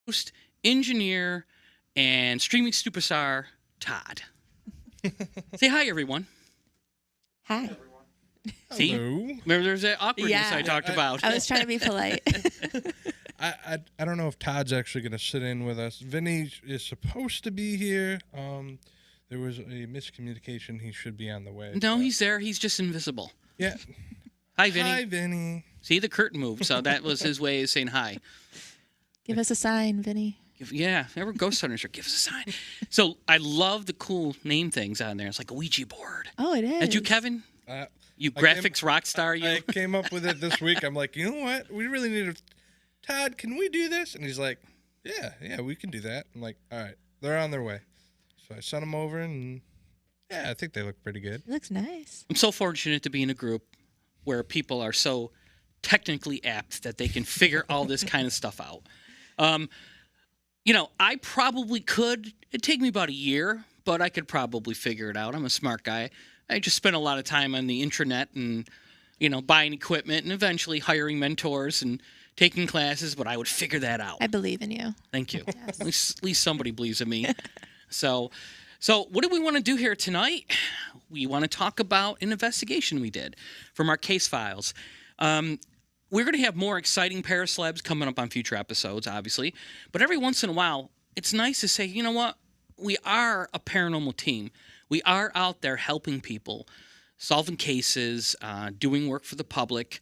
host, engineer, and streaming superstar, Todd. Say hi, everyone. Hi. See? Hello. Remember there's that awkwardness I talked about. I was trying to be polite. I don't know if Todd's actually going to sit in with us. Vinny is supposed to be here. There was a miscommunication. He should be on the way. No, he's there. He's just invisible. Yeah. Hi, Vinny. Hi, Vinny. See, the curtain moved, so that was his way of saying hi. Give us a sign, Vinny. Yeah, remember Ghost Hunters, give us a sign. So I love the cool name things on there. It's like a Ouija board. Oh, it is. Did you, Kevin? You graphics rock star, you? I came up with it this week. I'm like, you know what? We really need Todd, can we do this? And he's like, yeah, we can do that. I'm like, all right, they're on their way. So I sent them over, and yeah, I think they look pretty good. It looks nice. I'm so fortunate to be in a group where people are so technically apt that they can figure all this kind of stuff out. I probably could. It'd take me about a year, but I could probably figure it out. I'm a smart guy. I just spent a lot of time on the intranet and, buying equipment and eventually hiring mentors and taking classes, but I would figure that out. I believe in you. Thank you. Yes. At least somebody believes in me. So what do we want to do here tonight? We want to talk about an investigation we did from our case files. We're going to have more exciting paracelebs coming up on future episodes, obviously. But every once in a while, it's nice to say, you know what? We are a paranormal team. We are out there helping people, solving cases, doing work for the public,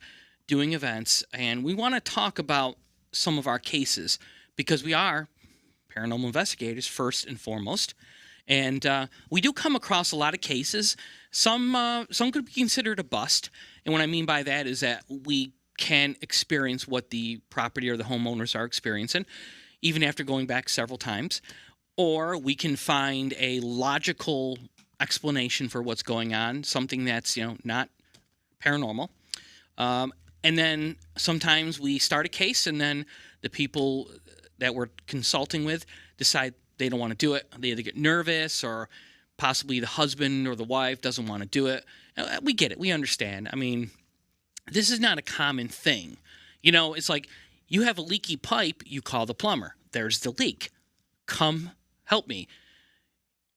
doing events. And we want to talk about some of our cases because we are paranormal investigators first and foremost. And we do come across a lot of cases. Some could be considered a bust. And what I mean by that is that we can experience what the property or the homeowners are experiencing, even after going back several times. Or we can find a logical explanation for what's going on, something that's, not paranormal. And then sometimes we start a case and then the people that we're consulting with decide they don't want to do it. They either get nervous or possibly the husband or the wife doesn't want to do it. We get it. We understand. I mean, this is not a common thing. It's like you have a leaky pipe, you call the plumber. There's the leak. Come help me.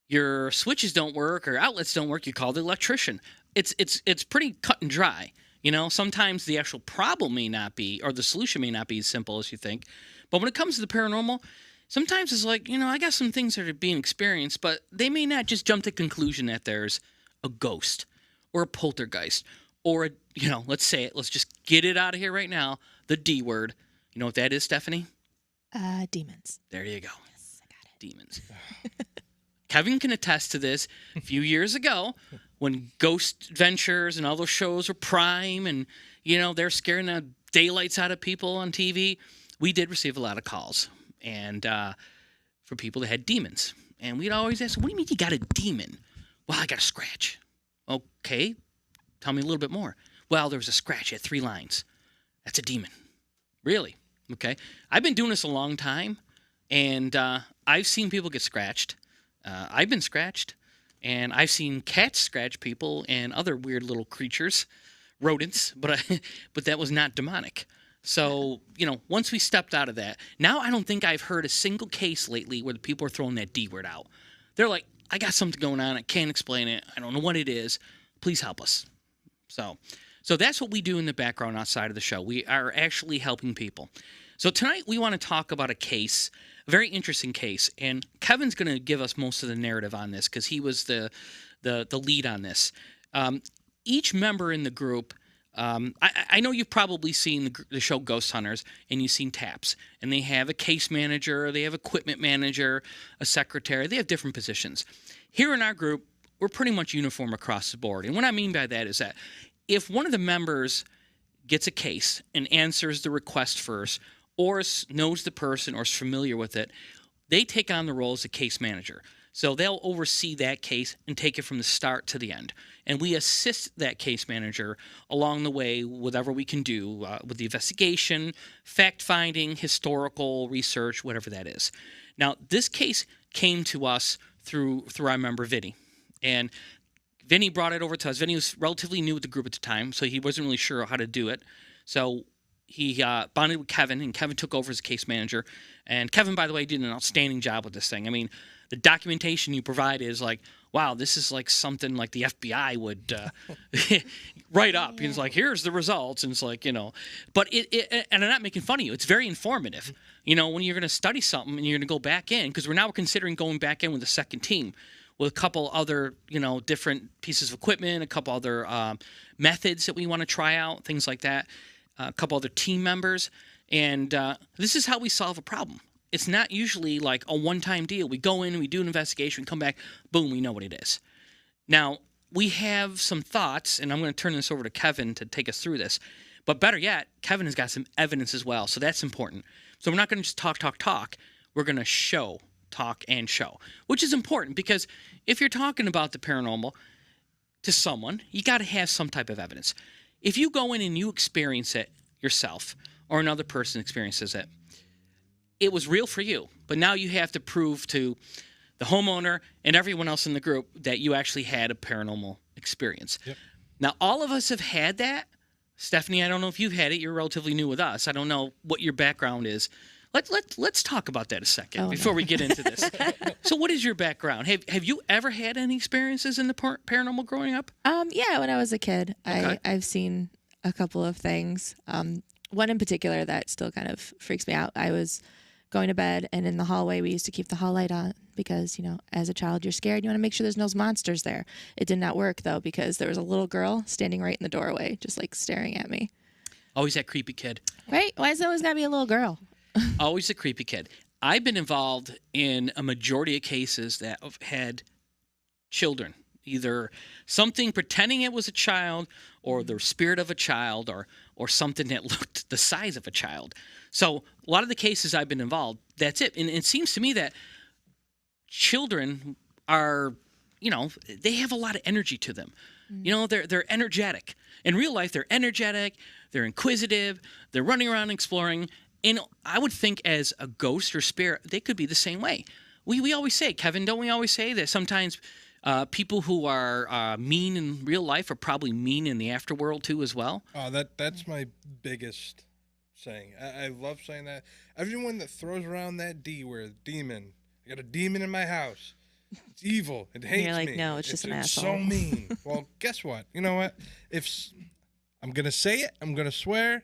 Your switches don't work or outlets don't work, you call the electrician. It's pretty cut and dry. Sometimes the actual problem may not be, or the solution may not be as simple as you think. But when it comes to the paranormal, sometimes it's like, I got some things that are being experienced, but they may not just jump to the conclusion that there's a ghost or a poltergeist or, let's say it. Let's just get it out of here right now. The D word. You know what that is, Stephanie? Demons. There you go. Yes, I got it. Demons. Kevin can attest to this. A few years ago, when Ghost Adventures and all those shows were prime and, they're scaring the daylights out of people on TV, we did receive a lot of calls. And for people that had demons. And we'd always ask, what do you mean you got a demon? Well, I got a scratch. Okay, tell me a little bit more. Well, there was a scratch at 3 lines. That's a demon. Really? Okay. I've been doing this a long time, and I've seen people get scratched. I've been scratched, and I've seen cats scratch people and other weird little creatures, rodents, but that was not demonic. So, once we stepped out of that, now I don't think I've heard a single case lately where the people are throwing that D word out. They're like, I got something going on. I can't explain it. I don't know what it is. Please help us. So that's what we do in the background outside of the show. We are actually helping people. So tonight we want to talk about a case, a very interesting case. And Kevin's going to give us most of the narrative on this because he was the lead on this. Each member in the group, I know you've probably seen the show Ghost Hunters, and you've seen TAPS. And they have a case manager, they have equipment manager, a secretary. They have different positions. Here in our group, we're pretty much uniform across the board. And what I mean by that is that if one of the members gets a case and answers the request first, or knows the person or is familiar with it, they take on the role as a case manager. So they'll oversee that case and take it from the start to the end. And we assist that case manager along the way, whatever we can do with the investigation, fact-finding, historical research, whatever that is. Now, this case came to us through our member, Vinny. And Vinny brought it over to us. Vinny was relatively new with the group at the time, so he wasn't really sure how to do it. So he bonded with Kevin, and Kevin took over as a case manager. And Kevin, by the way, did an outstanding job with this thing. I mean, the documentation you provide is like, wow, this is like something like the FBI would write up. And it's like, here's the results. And it's like, but and I'm not making fun of you. It's very informative. When you're going to study something and you're going to go back in, because we're considering going back in with a second team with a couple other, different pieces of equipment, a couple other methods that we want to try out, things like that, a couple other team members. And this is how we solve a problem. It's not usually like a one-time deal. We go in, we do an investigation, we come back, boom, we know what it is. Now, we have some thoughts, and I'm going to turn this over to Kevin to take us through this. But better yet, Kevin has got some evidence as well, so that's important. So we're not going to just talk. We're going to talk and show, which is important because if you're talking about the paranormal to someone, you got to have some type of evidence. If you go in and you experience it yourself or another person experiences it, it was real for you, but now you have to prove to the homeowner and everyone else in the group that you actually had a paranormal experience. Yep. Now, all of us have had that. Stephanie, I don't know if you've had it. You're relatively new with us. I don't know what your background is. Let's talk about that a second before we get into this. So what is your background? Have you ever had any experiences in the paranormal growing up? Yeah, when I was a kid, Okay. I've seen a couple of things. One in particular that still kind of freaks me out. I was going to bed, and in the hallway, we used to keep the hall light on because, as a child, you're scared. You want to make sure there's no monsters there. It did not work, though, because there was a little girl standing right in the doorway, just like staring at me. Always that creepy kid. Right? Why is it always got to be a little girl? Always a creepy kid. I've been involved in a majority of cases that have had children, either something pretending it was a child or the spirit of a child or something that looked the size of a child. So a lot of the cases I've been involved, that's it. And it seems to me that children are, they have a lot of energy to them. They're energetic. In real life, they're energetic, they're inquisitive, they're running around exploring. And I would think as a ghost or spirit, they could be the same way. We always say, Kevin, don't we always say that sometimes people who are mean in real life are probably mean in the afterworld too as well? Oh, that's my biggest saying. I love saying that. Everyone that throws around that D word, demon. I got a demon in my house. It's evil. It hates me. You're like, no, it's just an asshole. So mean. Well, guess what? You know what? If I'm going to say it, I'm going to swear.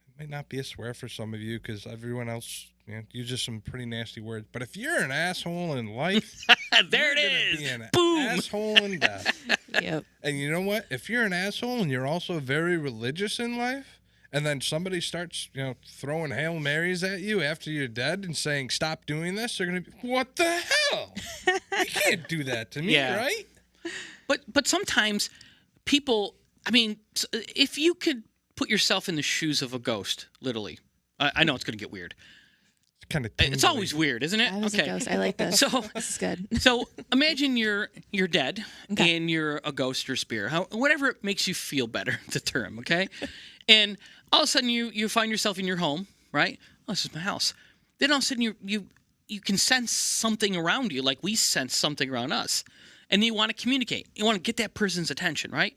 It might not be a swear for some of you because everyone else uses some pretty nasty words. But if you're an asshole in life, there it is. Be an Boom. asshole in death. Yep. And you know what? If you're an asshole and you're also very religious in life, and then somebody starts, throwing Hail Marys at you after you're dead and saying, stop doing this, they're going to be, what the hell? You can't do that to me, right? But sometimes people, if you could put yourself in the shoes of a ghost, literally, I know it's going to get weird. It's kind of It's always weird, isn't it? I was a ghost. I like this. So this is good. So imagine you're dead Okay. and you're a ghost or spirit, whatever makes you feel better, the term, okay? And all of a sudden you find yourself in your home, right? Oh, this is my house. Then all of a sudden you can sense something around you, like we sense something around us, and you want to communicate. You want to get that person's attention, right?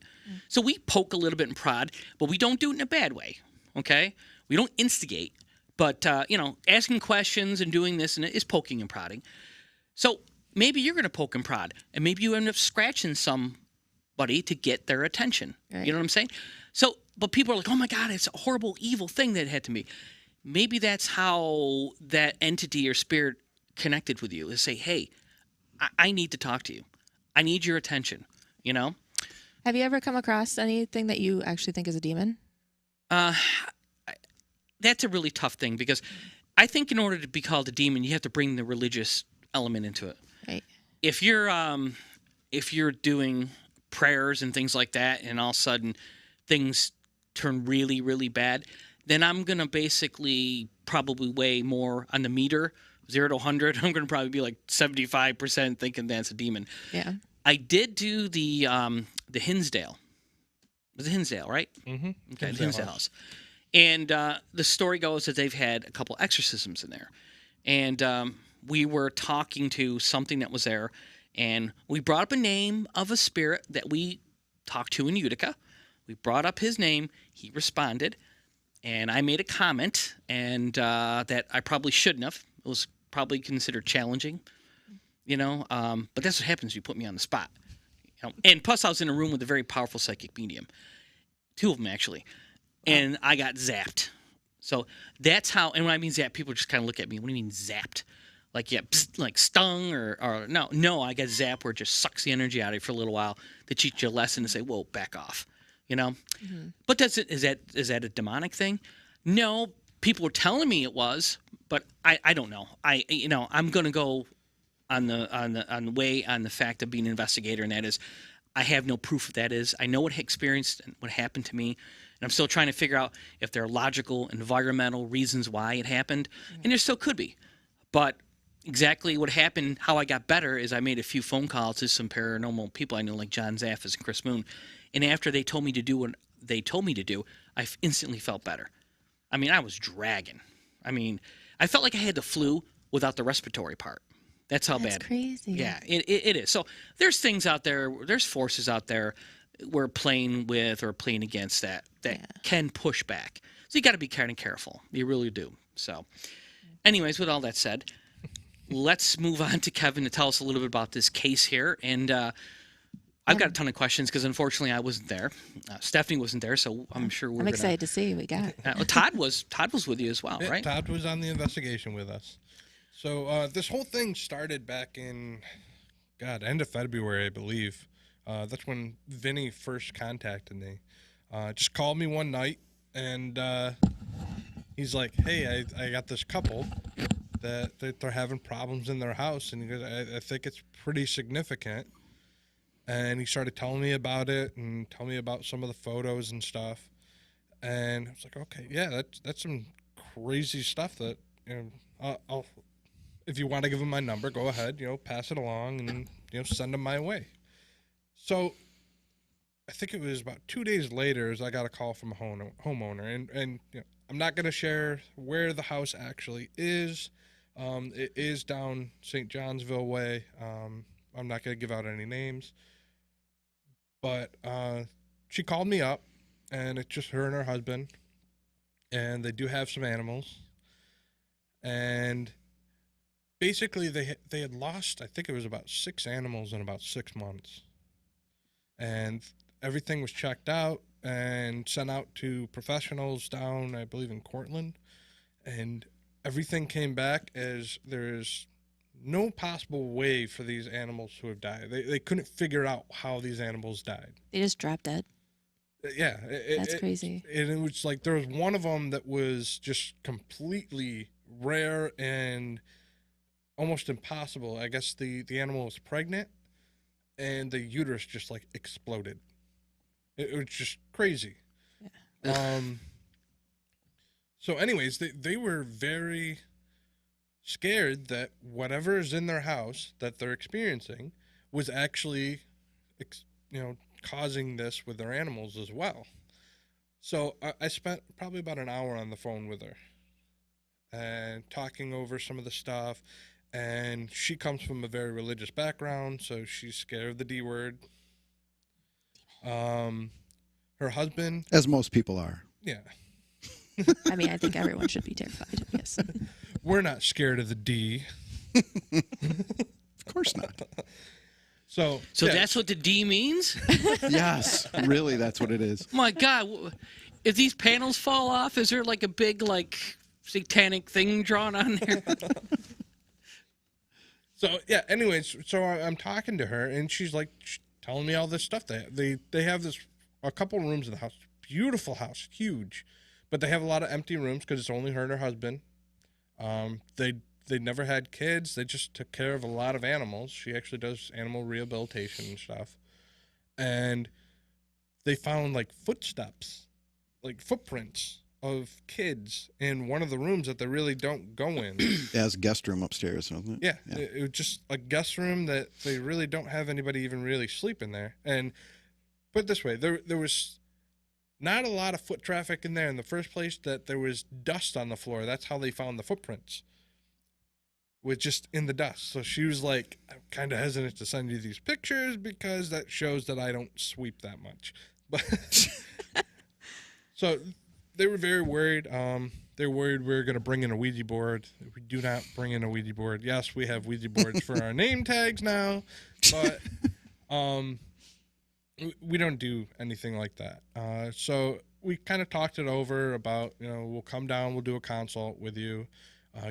So we poke a little bit and prod, but we don't do it in a bad way, okay? We don't instigate, but asking questions and doing this and is poking and prodding. So maybe you're going to poke and prod, and maybe you end up scratching somebody to get their attention. Right. You know what I'm saying? So, but people are like, oh my God, it's a horrible, evil thing that had to be. Maybe that's how that entity or spirit connected with you, is say, hey, I need to talk to you. I need your attention, Have you ever come across anything that you actually think is a demon? That's a really tough thing because I think in order to be called a demon, you have to bring the religious element into it. Right. If you're doing prayers and things like that, and all of a sudden things turn really, really bad, then I'm going to basically probably weigh more on the meter, 0 to 100. I'm going to probably be like 75% thinking that's a demon. Yeah. I did do the Hinsdale. It was the Hinsdale, right? Mm-hmm. Okay, the Hinsdale house. And the story goes that they've had a couple exorcisms in there. And we were talking to something that was there, and we brought up a name of a spirit that we talked to in Utica. We brought up his name. He responded. and I made a comment, and that I probably shouldn't have. It was probably considered challenging, but that's what happens when you put me on the spot. And plus, I was in a room with a very powerful psychic medium, 2 of them actually, and I got zapped. So that's how. And when I mean zapped, people just kind of look at me. What do you mean zapped? Like like stung or no? I got zapped where it just sucks the energy out of you for a little while to teach you a lesson and say, "Whoa, back off," But is that a demonic thing? No, people were telling me it was, but I don't know. I'm gonna go on the fact of being an investigator, and that is, I have no proof of that is. I know what experienced and what happened to me, and I'm still trying to figure out if there are logical, environmental reasons why it happened, and there still could be. But exactly what happened, how I got better, is I made a few phone calls to some paranormal people I know, like John Zaffis and Chris Moon, and after they told me to do what they told me to do, I instantly felt better. I mean, I was dragging. I mean, I felt like I had the flu without the respiratory part. That's how bad. That's crazy. Yeah, it is. So there's things out there, there's forces out there we're playing with or playing against that can push back. So you got to be kind of careful. You really do. So anyways, with all that said, let's move on to Kevin to tell us a little bit about this case here. And I've got a ton of questions because unfortunately I wasn't there. Stephanie wasn't there, so I'm sure I'm excited to see what we got. Todd was with you as well, Yeah, right? Todd was on the investigation with us. So this whole thing started back in, end of February, I believe. That's when Vinny first contacted me. Just called me one night, and he's like, "Hey, I got this couple that they're having problems in their house, and he goes, I think it's pretty significant." And he started telling me about it and telling me about some of the photos and stuff. And I was like, "Okay, yeah, that's some crazy stuff that I'll." If you want to give him my number, go ahead, pass it along and, send him my way. So I think it was about 2 days later as I got a call from a homeowner. And I'm not going to share where the house actually is. It is down St. Johnsville way. I'm not going to give out any names. But she called me up, and it's just her and her husband. And they do have some animals. And basically, they had lost, I think it was about 6 animals in about 6 months. And everything was checked out and sent out to professionals down, I believe, in Cortland. And everything came back as there's no possible way for these animals to have died. They couldn't figure out how these animals died. They just dropped dead. Yeah. That's crazy. And it was like there was one of them that was just completely rare and almost impossible. I guess the animal was pregnant, and the uterus just like exploded. It was just crazy. Yeah. So anyways, they were very scared that whatever is in their house that they're experiencing was actually, causing this with their animals as well. So I spent probably about an hour on the phone with her and talking over some of the stuff. And she comes from a very religious background, so she's scared of the D word. Her husband, as most people are. Yeah. I mean, I think everyone should be terrified. Yes. We're not scared of the D. Of course not. So yeah. That's what the D means? Yes, really, that's what it is. My God, if these panels fall off, is there like a big satanic thing drawn on there? So yeah. Anyways, so I'm talking to her, and she's like telling me all this stuff. They have a couple rooms in the house, beautiful house, huge, but they have a lot of empty rooms because it's only her and her husband. They never had kids. They just took care of a lot of animals. She actually does animal rehabilitation and stuff. And they found footsteps, footprints of kids in one of the rooms that they really don't go in. As guest room upstairs, wasn't it? Yeah. It was just a guest room that they really don't have anybody even really sleep in there. And put it this way, there was not a lot of foot traffic in there in the first place, that there was dust on the floor. That's how they found the footprints, with just in the dust. So she was like, I'm kind of hesitant to send you these pictures because that shows that I don't sweep that much. But so they were very worried. They were worried we were going to bring in a Ouija board. We do not bring in a Ouija board. Yes, we have Ouija boards for our name tags now, but we don't do anything like that. So we kind of talked it over about, we'll come down, we'll do a consult with you,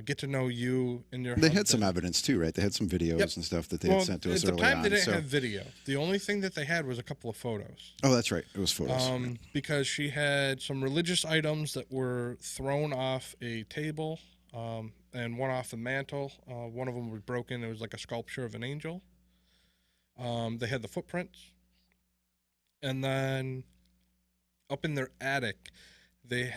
get to know you and your They husband. had some evidence too, right? They had some videos and stuff that they had sent to us at early the time on. they didn't have video. The only thing that they had was a couple of photos. Oh, that's right. It was photos. Because she had some religious items that were thrown off a table and one off the mantle. One of them was broken. It was like a sculpture of an angel. They had the footprints. And then up in their attic, they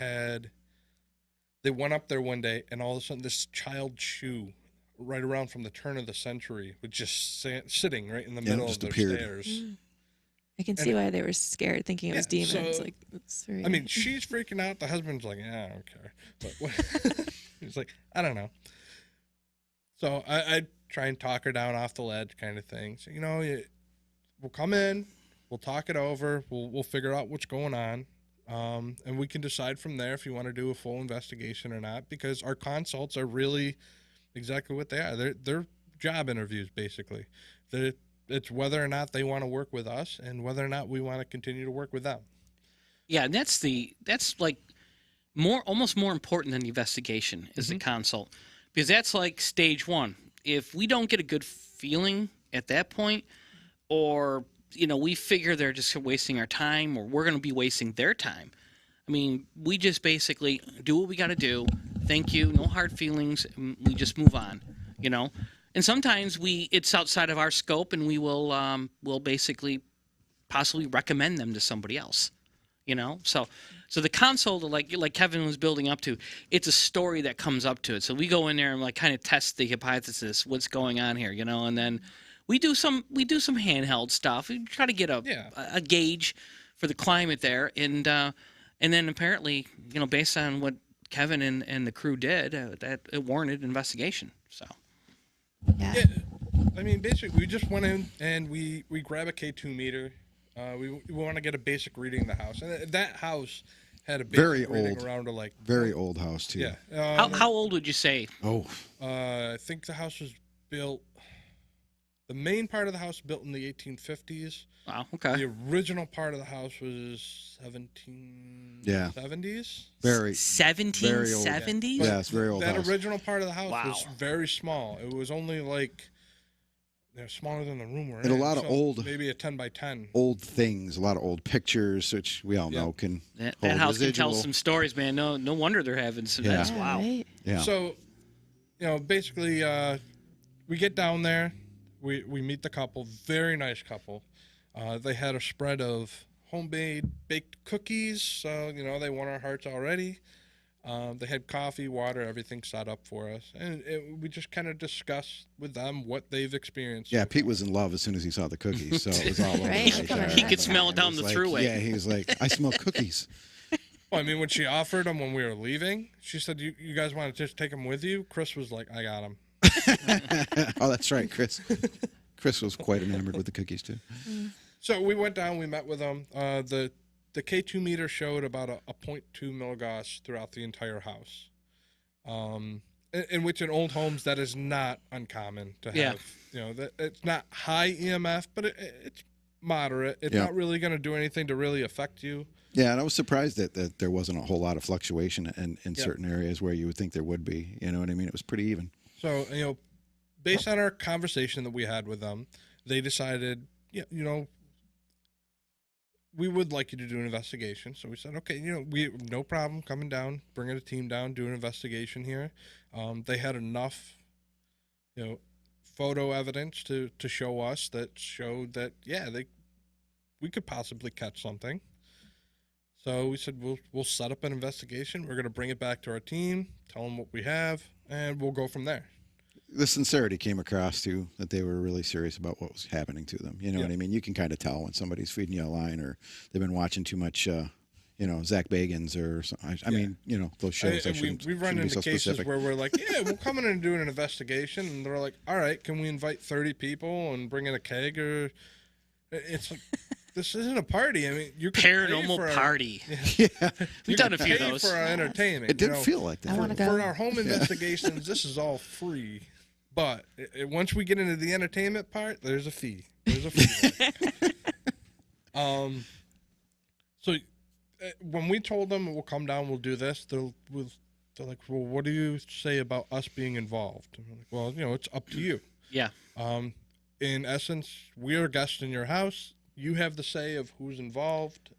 went up there one day, and all of a sudden this child's shoe right around from the turn of the century was just sitting right in the middle of their stairs. I can see why they were scared, thinking it was demons. So, that's very... I mean, she's freaking out. The husband's like, yeah, I don't care. But he's like, I don't know. So I try and talk her down off the ledge kind of thing. So, we'll come in, we'll talk it over, we'll figure out what's going on. And we can decide from there if you want to do a full investigation or not, because our consults are really exactly what they are. They're job interviews, basically. It's whether or not they want to work with us and whether or not we want to continue to work with them. Yeah, and that's like almost more important than the investigation is the consult, because that's like stage one. If we don't get a good feeling at that point, or we figure they're just wasting our time, or we're going to be wasting their time. I mean, we just basically do what we got to do. Thank you. No hard feelings. And we just move on, And sometimes it's outside of our scope, and we will basically possibly recommend them to somebody else, So the consult, like Kevin was building up to, it's a story that comes up to it. So we go in there and kind of test the hypothesis, what's going on here, and then we do some handheld stuff. We try to get a gauge for the climate there, and then apparently, based on what Kevin and the crew did, that it warranted investigation. So, yeah. I mean, basically, we just went in and we grab a K2 meter. We want to get a basic reading of the house, and that house had a basic reading around to very old house too. Yeah. How old would you say? Oh, I think the house was built. The main part of the house was built in the 1850s. Wow, okay. The original part of the house was 1770s. Very 1770s? Yeah, it's very old That house. original part of the house was very small. It was only smaller than the room we're in. And a lot of old, maybe a 10 by 10. Old things, a lot of old pictures, which we all know can that hold house residual. can tell some stories, man. No wonder they're having some. Yeah. That's wow. Right? Yeah. So, basically, we get down there. We meet the couple, very nice couple. They had a spread of homemade baked cookies, so they won our hearts already. They had coffee, water, everything set up for us, and we just kind of discussed with them what they've experienced. Yeah, Pete was in love as soon as he saw the cookies, so it was all over. Right? the place. Come on. He could smell it down the like, throughway. Yeah, he was like, I smell cookies. Well, I mean, when she offered them when we were leaving, she said, "You guys want to just take them with you?" Chris was like, "I got them." Oh, that's right, Chris. Chris was quite enamored with the cookies too. So we went down, we met with them. The K2 meter showed about a 0.2 milligauss throughout the entire house. In which in old homes that is not uncommon to have. That it's not high EMF, but it's moderate. It's not really going to do anything to really affect you. Yeah, and I was surprised that there wasn't a whole lot of fluctuation in certain areas where you would think there would be. You know what I mean? It was pretty even. So, based on our conversation that we had with them, they decided, we would like you to do an investigation. So we said, okay, we no problem coming down, bringing a team down, do an investigation here. They had enough, photo evidence to show us that showed that, we could possibly catch something. So we said, we'll set up an investigation. We're going to bring it back to our team, tell them what we have, and we'll go from there. The sincerity came across too, that they were really serious about what was happening to them. You know what I mean? You can kind of tell when somebody's feeding you a line, or they've been watching too much, Zach Bagans or something. I mean, those shows. We run into so cases specific. where we're like, we'll come in and do an investigation, and they're like, all right, can we invite 30 people and bring in a keg? Or it's like, this isn't a party. I mean, you could pay Paranormal for party. Yeah. We've done a few of pay those. for our entertainment. It didn't feel like that. I wanna For go. our home investigations, this is all free. But once we get into the entertainment part, there's a fee. There's a fee. So when we told them we'll come down, we'll do this, they're like, well, what do you say about us being involved? And we're like, well, you know, it's up to you. Yeah. In essence, we are guests in your house. You have the say of who's involved,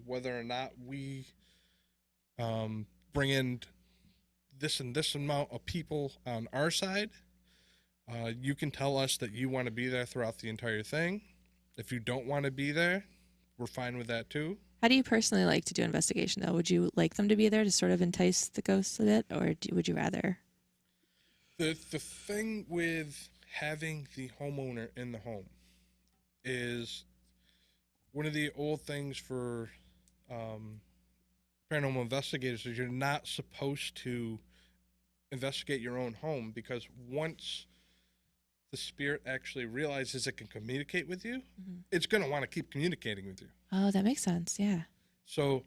whether or not we bring in this and this amount of people on our side. You can tell us that you want to be there throughout the entire thing. If you don't want to be there, we're fine with that too. How do you personally like to do investigation, though? Would you like them to be there to sort of entice the ghosts a bit, or would you rather? The thing with having the homeowner in the home is one of the old things for paranormal investigators is you're not supposed to investigate your own home, because once the spirit actually realizes it can communicate with you, it's going to want to keep communicating with you. Oh, that makes sense. Yeah. So,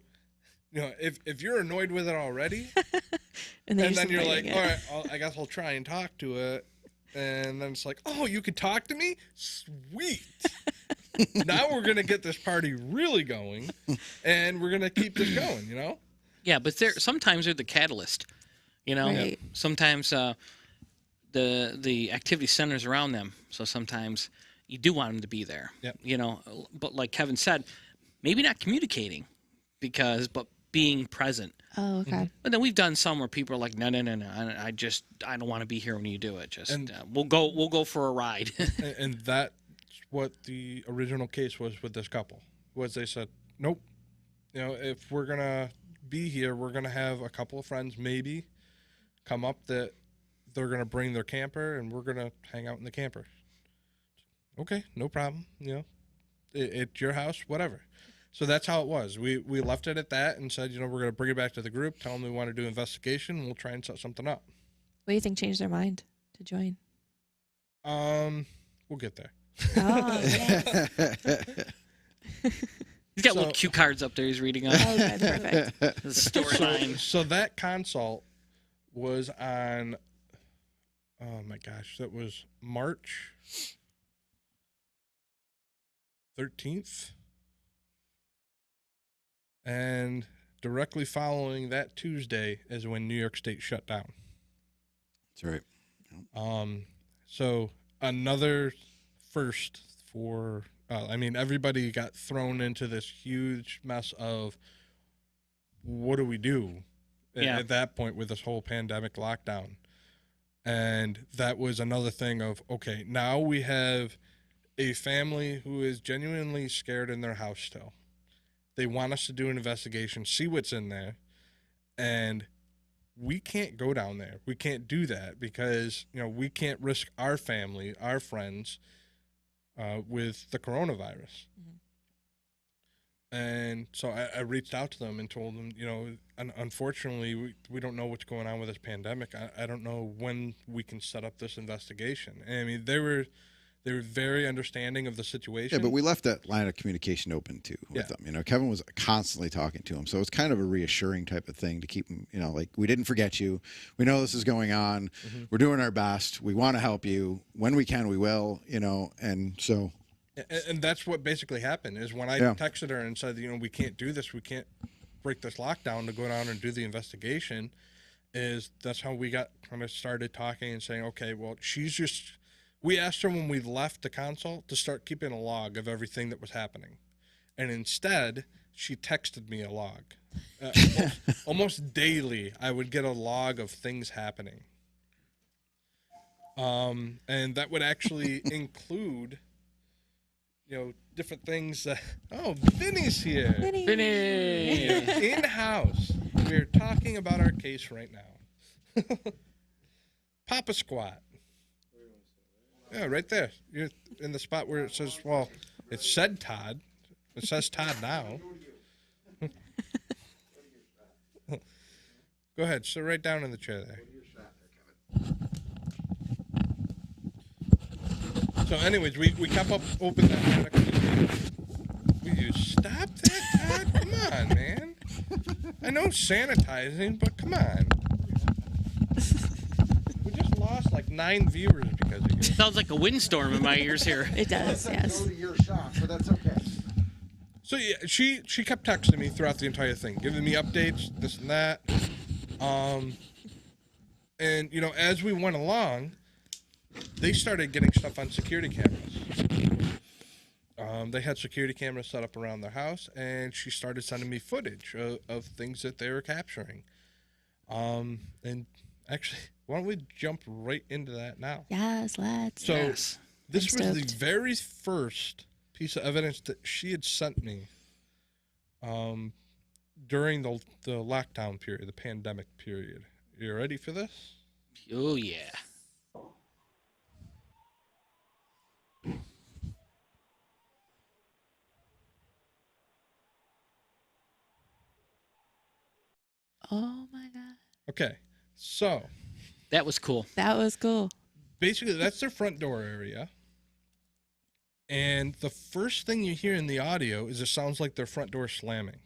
you know, if you're annoyed with it already, And and then you're like, it. all right, I guess I'll try and talk to it. And then it's like, oh, you could talk to me? Sweet. Now we're going to get this party really going, and we're going to keep this going, you know? Yeah, but sometimes they're the catalyst. You know, Right. sometimes the activity centers around them. So sometimes you do want them to be there. Yep. You know, but like Kevin said, maybe not communicating, but being present. Oh, okay. But then we've done some where people are like, no, I don't want to be here when you do it. Just And- we'll go for a ride. And that's what the original case was with this couple, was they said, nope, you know, if we're going to be here, we're going to have a couple of friends maybe come up that they're going to bring their camper, and we're going to hang out in the camper. Okay, no problem. You know, it's your house, whatever. So that's how it was. We left it at that and said, you know, we're going to bring it back to the group, tell them we want to do investigation, and we'll try and set something up. What do you think changed their mind to join? We'll get there. Oh, yeah. He's got So- little cue cards up there he's reading on. Oh, good. Perfect. The storyline. So that consult was on, oh my gosh, that was March 13th. And directly following that Tuesday is when New York State shut down. That's right. So another first for, I mean, everybody got thrown into this huge mess of what do we do Yeah. at that point with this whole pandemic lockdown. And that was another thing of, okay, now we have a family who is genuinely scared in their house still. They want us to do an investigation, see what's in there, and we can't go down there. We can't do that because, you know, we can't risk our family, our friends, with the coronavirus. And so I reached out to them and told them, you know, unfortunately, we don't know what's going on with this pandemic. I don't know when we can set up this investigation. And I mean, they were very understanding of the situation. Yeah, but we left that line of communication open too with them. You know, Kevin was constantly talking to him, so it's kind of a reassuring type of thing to keep him. You know, like, we didn't forget you. We know this is going on. We're doing our best. We want to help you when we can. We will. You know, and so. And that's what basically happened is when I texted her and said, you know, we can't do this. We can't break this lockdown to go down and do the investigation. That's how we got kind of started talking and saying, okay, well, we asked her when we left the consult to start keeping a log of everything that was happening. And instead, she texted me a log. Almost daily, I would get a log of things happening. And that would actually include, you know, different things. Oh, Vinny's here. Vinny. In-house. We're talking about our case right now. Papa Squat. Yeah, right there. You're in the spot where it says, well, it said Todd. It says Todd now. Go ahead. Sit right down in the chair there. So anyways, we kept up open that. you. Stop that, Todd. Come on, man. I know sanitizing, but come on. We just lost like 9 viewers because of you. Sounds like a windstorm in my ears here. It does, yes. Go to your shop, but that's okay. So yeah, she kept texting me throughout the entire thing, giving me updates, this and that. And you know, as we went along, they started getting stuff on security cameras. They had security cameras set up around their house, and she started sending me footage of things that they were capturing. And actually, why don't we jump right into that now? Yes, let's. So Yes. this I'm was the stoked. very first piece of evidence that she had sent me during the lockdown period, the pandemic period. You ready for this? Oh, yeah. Oh my God. Okay, so That was cool. That was cool. basically that's their front door area. And the first thing you hear in the audio is it sounds like their front door slamming.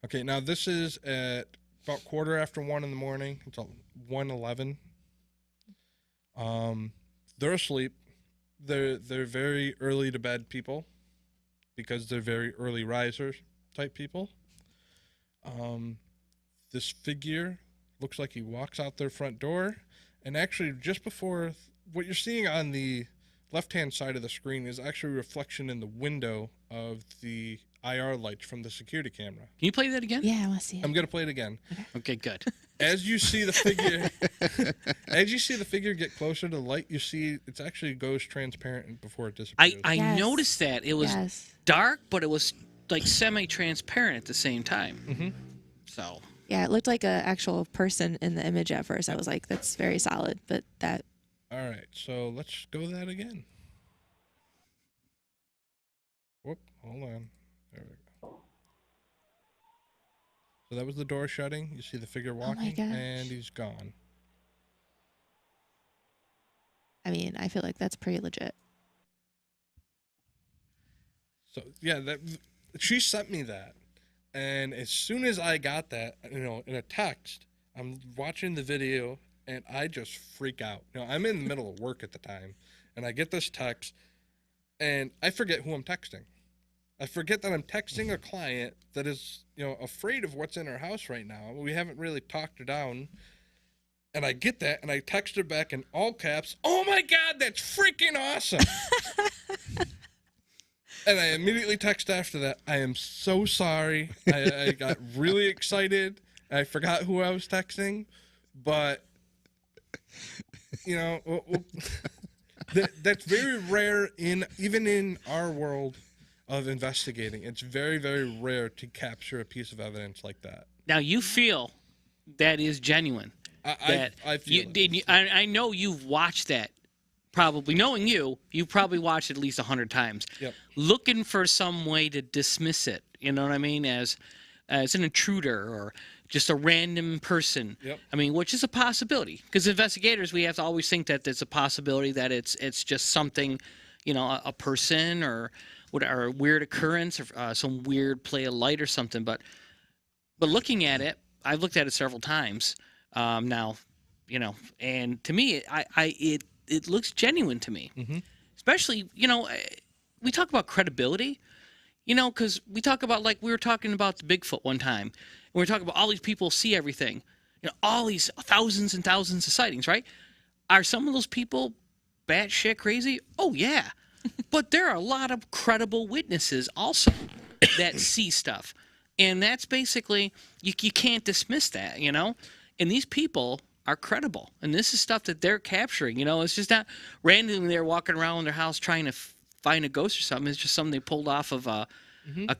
Okay, now this is at about 1:15 in the morning. It's 1:11. They're asleep. They're very early to bed people because they're very early risers type people. This figure looks like he walks out their front door, and actually just before what you're seeing on the left-hand side of the screen is actually a reflection in the window of the IR lights from the security camera. Can you play that again? Yeah, I want to see it. I'm gonna play it again. Okay, good. As you see the figure, as you see the figure get closer to the light, you see it actually goes transparent before it disappears. I Yes. noticed that. It was Yes. dark, but it was like semi-transparent at the same time. Mm-hmm. So, Yeah, it looked like an actual person in the image at first. I was like, that's very solid. But that, All right, so let's go that again. Whoop, hold on. There we go. So that was the door shutting. You see the figure my walking, gosh. and he's gone. I mean, I feel like that's pretty legit. So yeah, that she sent me that, and as soon as I got that, you know, in a text, I'm watching the video, and I just freak out. You know, I'm in the middle of work at the time, and I get this text, and I forget who I'm texting. I forget that I'm texting a client that is, you know, afraid of what's in her house right now. We haven't really talked her down. And I get that, and I text her back in all caps, "Oh my God, that's freaking awesome!" And I immediately text after that, "I am so sorry. I got really excited. I forgot who I was texting, but you know, that's very rare even in our world of investigating. It's very, very rare to capture a piece of evidence like that. now you feel that is genuine. I feel it. I know you've watched that. Probably knowing you've probably watched it at least 100 times. Yep. Looking for some way to dismiss it. You know what I mean? As an intruder or just a random person. Yep. I mean, which is a possibility. Because investigators, we have to always think that there's a possibility that it's just something, you know, a person or a weird occurrence or some weird play of light or something. But looking at it, I've looked at it several times now, you know, and to me, it looks genuine to me. Mm-hmm. Especially, you know, we talk about credibility, you know, because we talk about, like we were talking about the Bigfoot one time, and we were talking about all these people see everything, you know, all these thousands and thousands of sightings, right? Are some of those people batshit crazy? Oh, yeah. But there are a lot of credible witnesses also that see stuff. And that's basically, you can't dismiss that, you know? And these people are credible. And this is stuff that they're capturing, you know? It's just not randomly they're walking around their house trying to find a ghost or something. It's just something they pulled off of a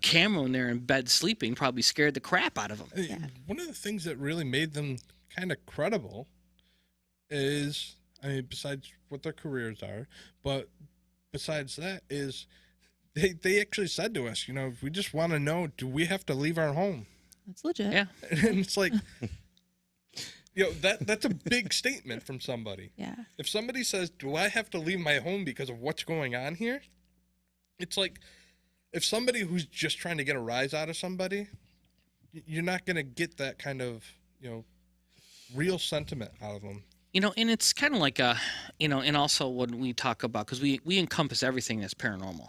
camera when they're in bed sleeping, probably scared the crap out of them. Yeah. One of the things that really made them kind of credible is, I mean, besides what their careers are, but besides that is they actually said to us, you know, we just want to know, do we have to leave our home? That's legit. Yeah. And it's like, you know, that's a big statement from somebody. Yeah. If somebody says, do I have to leave my home because of what's going on here? It's like, if somebody who's just trying to get a rise out of somebody, you're not going to get that kind of, real sentiment out of them. And it's kind of like and also when we talk about, because we encompass everything that's paranormal,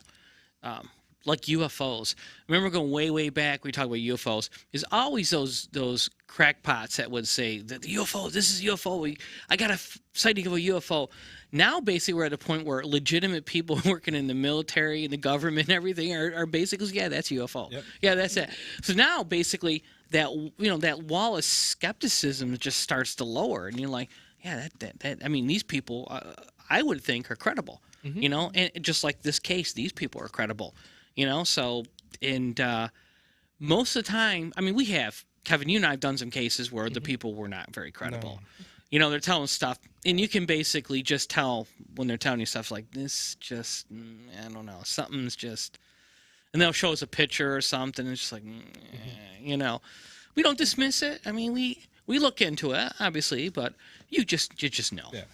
like UFOs. Remember going way back, we talk about UFOs. There's always those crackpots that would say that the UFO, this is UFO. I got a sighting of a UFO. Now, basically, we're at a point where legitimate people working in the military and the government and everything are basically, yeah, that's UFO. Yep. Yeah, that's it. So now, basically, that that wall of skepticism just starts to lower, and you're like, yeah, that I mean, these people, I would think, are credible. And just like this case, these people are credible. So, and most of the time, I mean, we have, Kevin, you and I have done some cases where the people were not very credible. No. They're telling stuff, and you can basically just tell when they're telling you stuff like this, just, I don't know, something's just, and they'll show us a picture or something, and it's just like, we don't dismiss it. I mean, we look into it, obviously, but you just know. Yeah.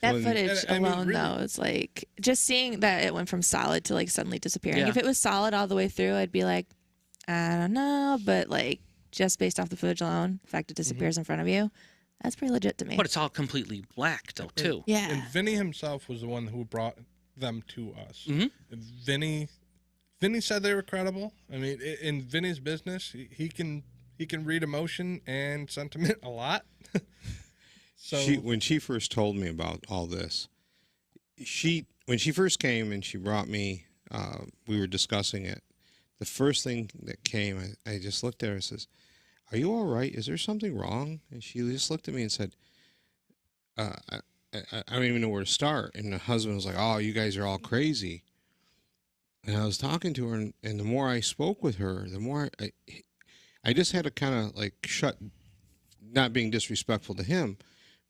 That footage I mean, alone, really, though, is like just seeing that it went from solid to like suddenly disappearing. Yeah. If it was solid all the way through, I'd be like, I don't know, but like just based off the footage alone, the fact it disappears in front of you, that's pretty legit to me. But it's all completely black, though, too. Yeah. And Vinny himself was the one who brought them to us. Mhm. And Vinny said they were credible. I mean, in Vinny's business, he can read emotion and sentiment a lot. So when she first told me about all this, when she first came and she brought me, we were discussing it. The first thing that came, I just looked at her and says, "Are you all right? Is there something wrong?" And she just looked at me and said, I don't even know where to start. And the husband was like, "Oh, you guys are all crazy." And I was talking to her, and the more I spoke with her, the more I just had to kind of like not being disrespectful to him,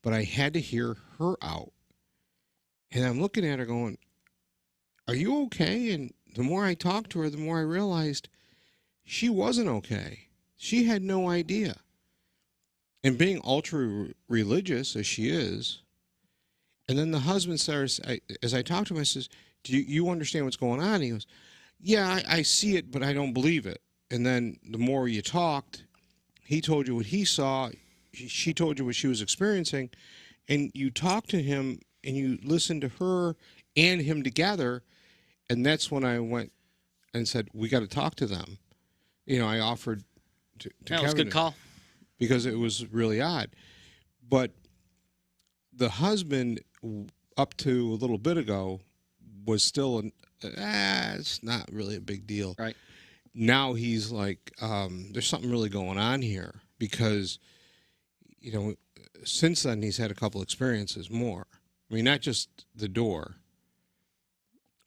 but I had to hear her out. And I'm looking at her going, "Are you okay?" And the more I talked to her, the more I realized she wasn't okay. She had no idea. And being ultra religious as she is, and then the husband starts, as I talked to him, I says, "Do you understand what's going on?" And he goes, "Yeah, I see it, but I don't believe it." And then the more you talked, he told you what he saw, she told you what she was experiencing, and you talked to him and you listened to her and him together, and that's when I went and said, "We got to talk to them." I offered to That was a Kevin good call. because it was really odd. But the husband, up to a little bit ago, was still it's not really a big deal. Right. Now he's like, there's something really going on here because, since then he's had a couple experiences more. I mean, not just the door,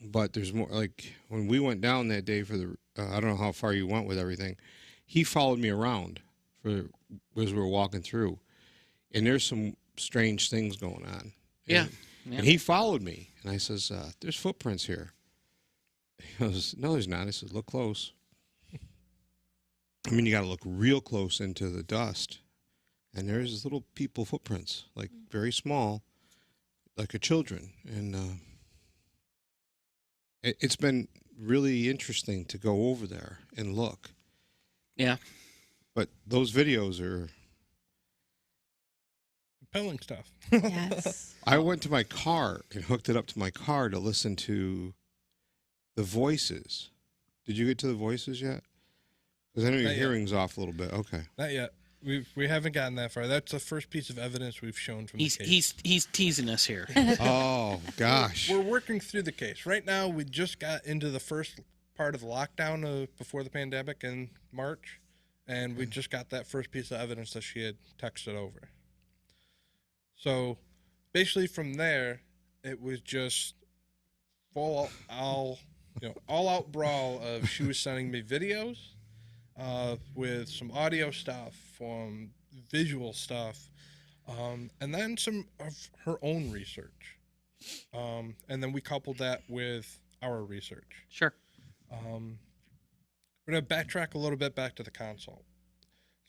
but there's more. Like when we went down that day for the, I don't know how far you went with everything. He followed me around as we were walking through, and there's some strange things going on. Yeah. And he followed me, and I says, "There's footprints here." He goes, "No, there's not." I said, "Look close." I mean, you got to look real close into the dust, and there's little people footprints, like very small, like a children. And it's been really interesting to go over there and look. Yeah. But those videos are. compelling stuff. Yes. I went to my car and hooked it up to my car to listen to the voices. Did you get to the voices yet? Because I know your Not yet. hearing's off a little bit. Okay. Not yet. We haven't gotten that far. That's the first piece of evidence we've shown from He's the case. he's teasing us here. Oh, gosh. We're working through the case. Right now, we just got into the first part of the lockdown before the pandemic in March, and we just got that first piece of evidence that she had texted over. So basically from there, it was just all out brawl of she was sending me videos with some audio stuff, visual stuff, and then some of her own research. And then we coupled that with our research. Sure. We're going to backtrack a little bit back to the consult.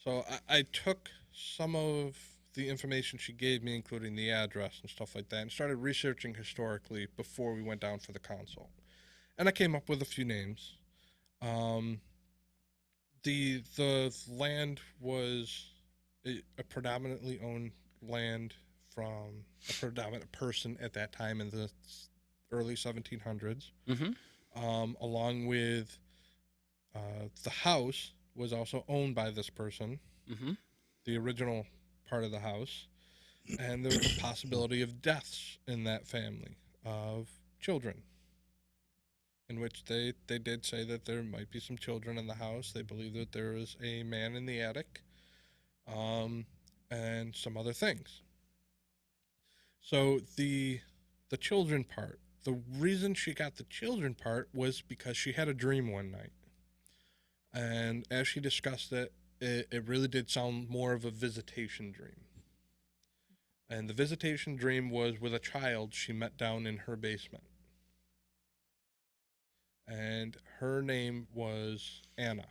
So I took some of the information she gave me, including the address and stuff like that, and started researching historically before we went down for the consult. And I came up with a few names. The land was a predominantly owned land from a predominant person at that time in the early 1700s. Along with the house was also owned by this person, the original part of the house, and there was a possibility of deaths in that family of children, in which they did say that there might be some children in the house. They believe that there was a man in the attic, and some other things. So the children part, the reason she got the children part was because she had a dream one night. And as she discussed it, it really did sound more of a visitation dream. And the visitation dream was with a child she met down in her basement. And her name was Anna.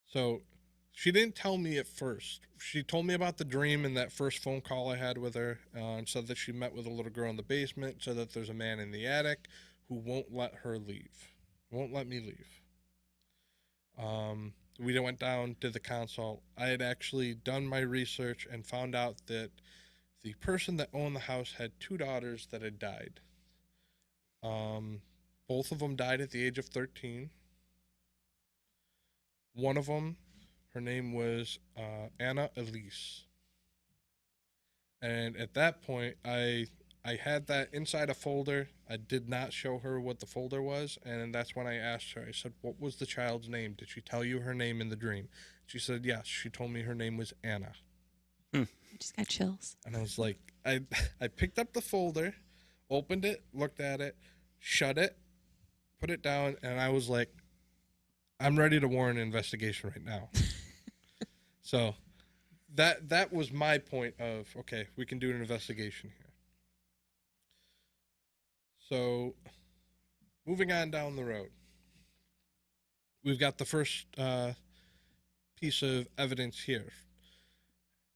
So she didn't tell me at first. She told me about the dream in that first phone call I had with her, and said that she met with a little girl in the basement, said that there's a man in the attic who won't let her leave, won't let me leave. We went down, did the consult. I had actually done my research and found out that the person that owned the house had 2 daughters that had died. Both of them died at the age of 13. One of them, her name was Anna Elise. And at that point, I had that inside a folder. I did not show her what the folder was, and that's when I asked her. I said, "What was the child's name? Did she tell you her name in the dream?" She said, "Yes." She told me her name was Anna. I just got chills. And I was like, I picked up the folder, opened it, looked at it, shut it, put it down, and I was like, I'm ready to warrant an investigation right now. So that was my point of, okay, we can do an investigation here. So moving on down the road, we've got the first piece of evidence here.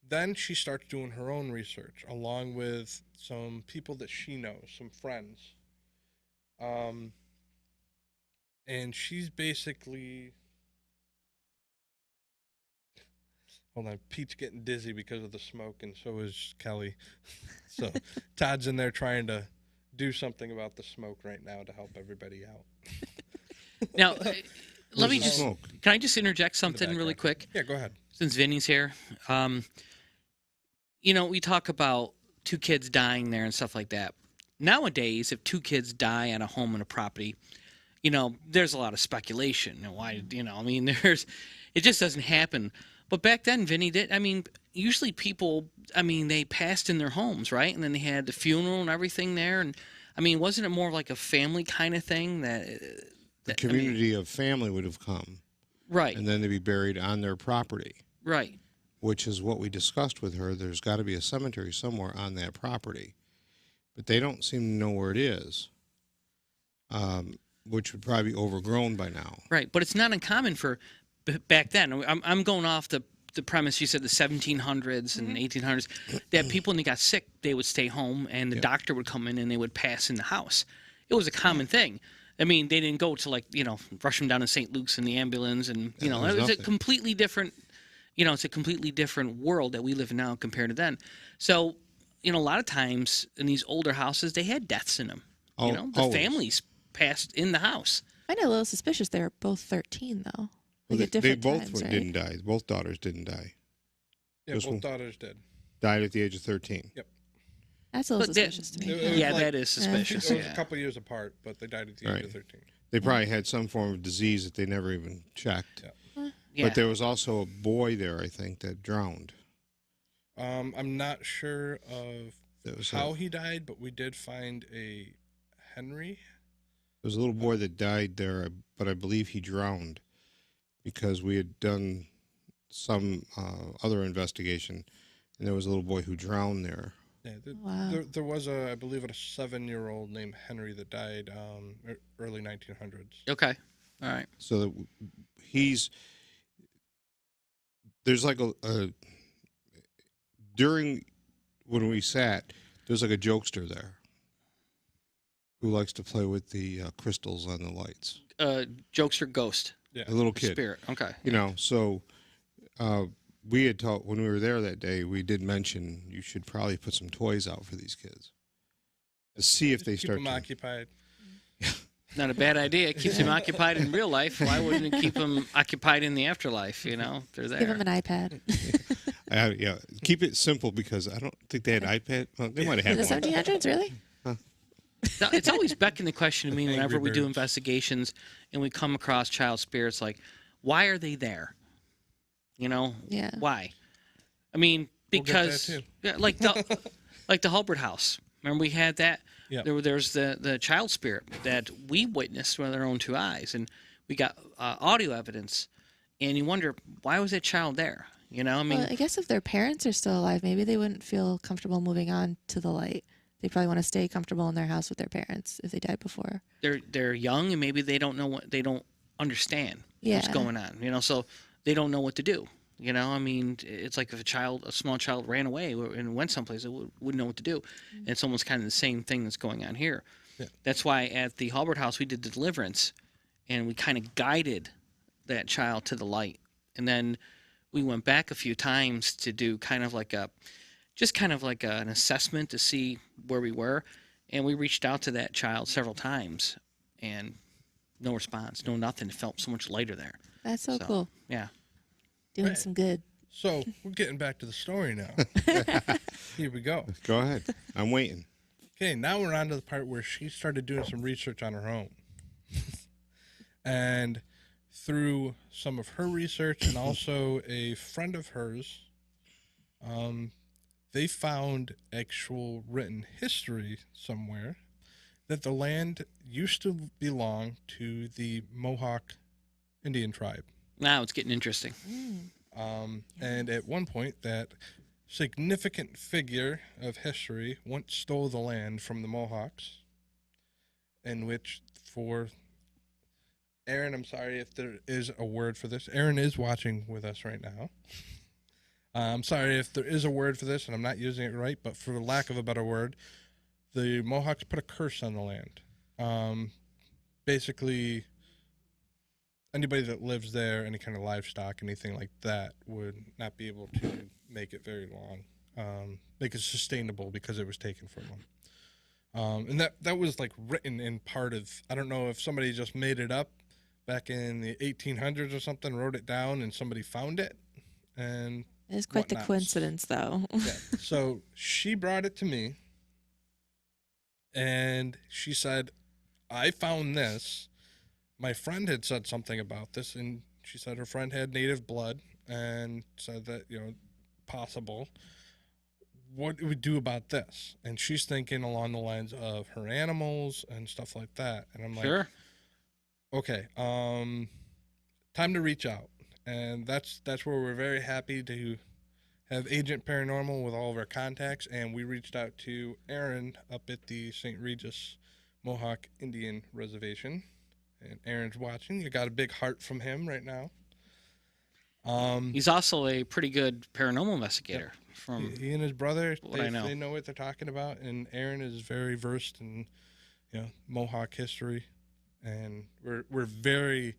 Then she starts doing her own research along with some people that she knows, some friends. And she's basically... Hold on, Pete's getting dizzy because of the smoke, and so is Kelly. So Todd's in there trying to do something about the smoke right now to help everybody out. Now, let me just... smoke? Can I just interject something really quick? Yeah, go ahead. Since Vinny's here. You know, we talk about 2 kids dying there and stuff like that. Nowadays, if 2 kids die at a home and a property, you know, there's a lot of speculation. And why, you know, I mean, it just doesn't happen. But back then, Vinny did, I mean, usually people, I mean, they passed in their homes, right? And then they had the funeral and everything there. And, I mean, wasn't it more like a family kind of thing that The community of family would have come. Right. And then they'd be buried on their property. Right. Which is what we discussed with her. There's got to be a cemetery somewhere on that property. But they don't seem to know where it is, which would probably be overgrown by now. Right. But it's not uncommon for back then. I'm going off the premise you said the 1700s and 1800s, that people when they got sick, they would stay home and the doctor would come in and they would pass in the house. It was a common thing. I mean, they didn't go to, like, you know, rush them down to St. Luke's in the ambulance and, you know, it was a completely different, you know, it's a completely different world that we live in now compared to then. So, you know, a lot of times in these older houses, they had deaths in them. You know, the families passed in the house. I find it a little suspicious they were both 13, though. Well, Like at they different both times, right? didn't die. Both daughters didn't die. Yeah, This both one- daughters did. Died at the age of 13. Yep. That's a little But that- suspicious to me. It was Yeah, like- that is suspicious. It was Yeah. a couple years apart, but they died at the age Right. of 13. They probably had some form of disease that they never even checked. Yeah. Yeah. But there was also a boy there, I think, that drowned. I'm not sure of That was how he died, but we did find a Henry. There was a little boy that died there, but I believe he drowned because we had done some other investigation, and there was a little boy who drowned there. Yeah, Wow. there was I believe, a 7-year-old named Henry that died early 1900s. Okay. All right. So that there's like a during when we sat, there's like a jokester there. who likes to play with the crystals on the lights. Jokester ghost Yeah. A little kid. spirit. Okay. You know, so we had talked when we were there that day. We did mention you should probably put some toys out for these kids to see if they Keep start them to. occupied. Not a bad idea. It keeps them occupied in real life. Why wouldn't it keep them occupied in the afterlife? You know, they're there. Give them an iPad. Yeah, keep it simple because I don't think they had iPad. Well, they might have In had the one. 1700s, really? No, it's always beckoned the question to me whenever Angry we do Birds. investigations and we come across child spirits, like, why are they there? You know, Yeah. why? I mean, We'll get that because too. yeah, like the Hubbard house. Remember we had that. Yep. There's the child spirit that we witnessed with our own two eyes, and we got audio evidence. And you wonder, why was that child there? You know, I mean, Well, I guess if their parents are still alive, maybe they wouldn't feel comfortable moving on to the light. They probably want to stay comfortable in their house with their parents if they died before. they're young and maybe they don't know they don't understand what's Yeah. going on. You know, so they don't know what to do. You know, I mean, it's like if a small child ran away and went someplace, it wouldn't know what to do. And it's almost kind of the same thing that's going on here. Yeah. That's why at the Hubbard house we did the deliverance, and we kind of guided that child to the light. And then we went back a few times to do kind of like an assessment to see where we were. And we reached out to that child several times, and no response, no nothing. It felt so much lighter there. That's so So, cool. Yeah. Doing Right. some good. So we're getting back to the story now. Here we go. Go ahead. I'm waiting. Okay, now we're on to the part where she started doing some research on her own. And through some of her research and also a friend of hers, they found actual written history somewhere that the land used to belong to the Mohawk Indian tribe. Now it's getting interesting. And at one point, that significant figure of history once stole the land from the Mohawks, in which for Aaron, I'm sorry if there is a word for this. Aaron is watching with us right now. I'm sorry if there is a word for this and I'm not using it right, but for lack of a better word, the Mohawks put a curse on the land. Basically, anybody that lives there, any kind of livestock, anything like that, would not be able to make it very long, make it sustainable because it was taken from them. And that was like written in part of, I don't know if somebody just made it up back in the 1800s or something, wrote it down, and somebody found it. And It's quite the whatnots. coincidence, though. yeah. So she brought it to me, and she said, I found this. My friend had said something about this, and she said her friend had native blood and said that, possible. What do we do about this? And she's thinking along the lines of her animals and stuff like that. And I'm like, Sure. okay, time to reach out. And that's where we're very happy to have Agent Paranormal with all of our contacts. And we reached out to Aaron up at the St. Regis Mohawk Indian Reservation. And Aaron's watching. You got a big heart from him right now. He's also a pretty good paranormal investigator. From He and his brother, what I know. they know what they're talking about. And Aaron is very versed in, Mohawk history. And we're very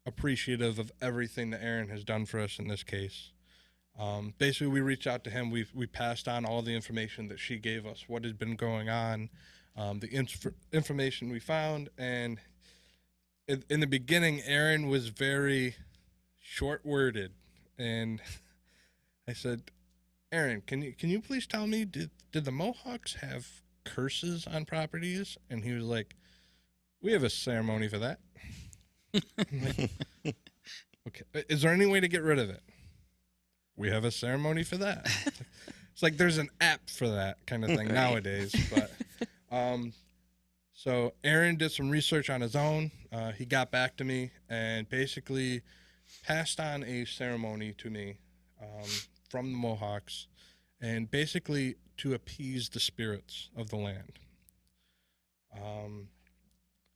appreciative of everything that Aaron has done for us in this case. Basically, we reached out to him. We passed on all the information that she gave us, what had been going on, the information we found. And in the beginning, Aaron was very short-worded. And I said, Aaron, can you please tell me, did the Mohawks have curses on properties? And he was like, we have a ceremony for that. I'm like, okay. Is there any way to get rid of it? We have a ceremony for that. It's like there's an app for that kind of thing nowadays. But so Aaron did some research on his own. He got back to me and basically passed on a ceremony to me from the Mohawks, and basically to appease the spirits of the land.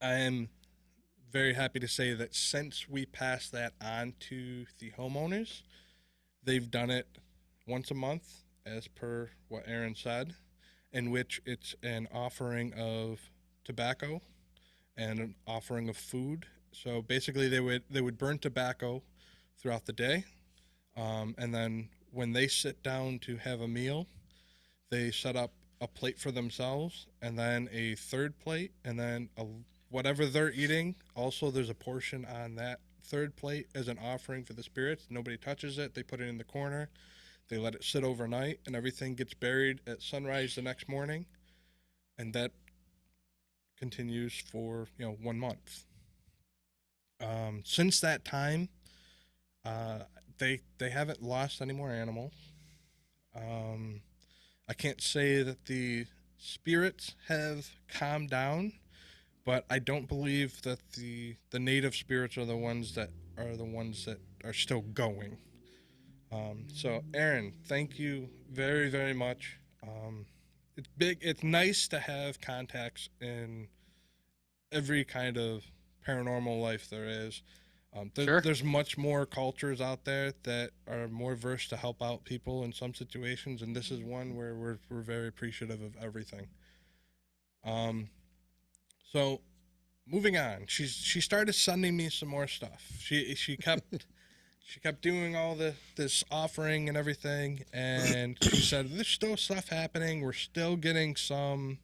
I am very happy to say that since we passed that on to the homeowners, they've done it once a month, as per what Aaron said, in which it's an offering of tobacco and an offering of food. So basically, they would burn tobacco throughout the day, and then when they sit down to have a meal, they set up a plate for themselves, and then a third plate, and then whatever they're eating. Also, there's a portion on that third plate as an offering for the spirits. Nobody touches it. They put it in the corner. They let it sit overnight, and everything gets buried at sunrise the next morning, and that continues for 1 month. Since that time, they haven't lost any more animals. I can't say that the spirits have calmed down, but I don't believe that the native spirits are the ones that are still going. So Aaron, thank you very, very much. It's big. It's nice to have contacts in every kind of paranormal life there is. Sure. There's much more cultures out there that are more versed to help out people in some situations, and this is one where we're very appreciative of everything. So moving on, she started sending me some more stuff. She kept doing all this offering and everything, and she said there's still stuff happening. We're still getting some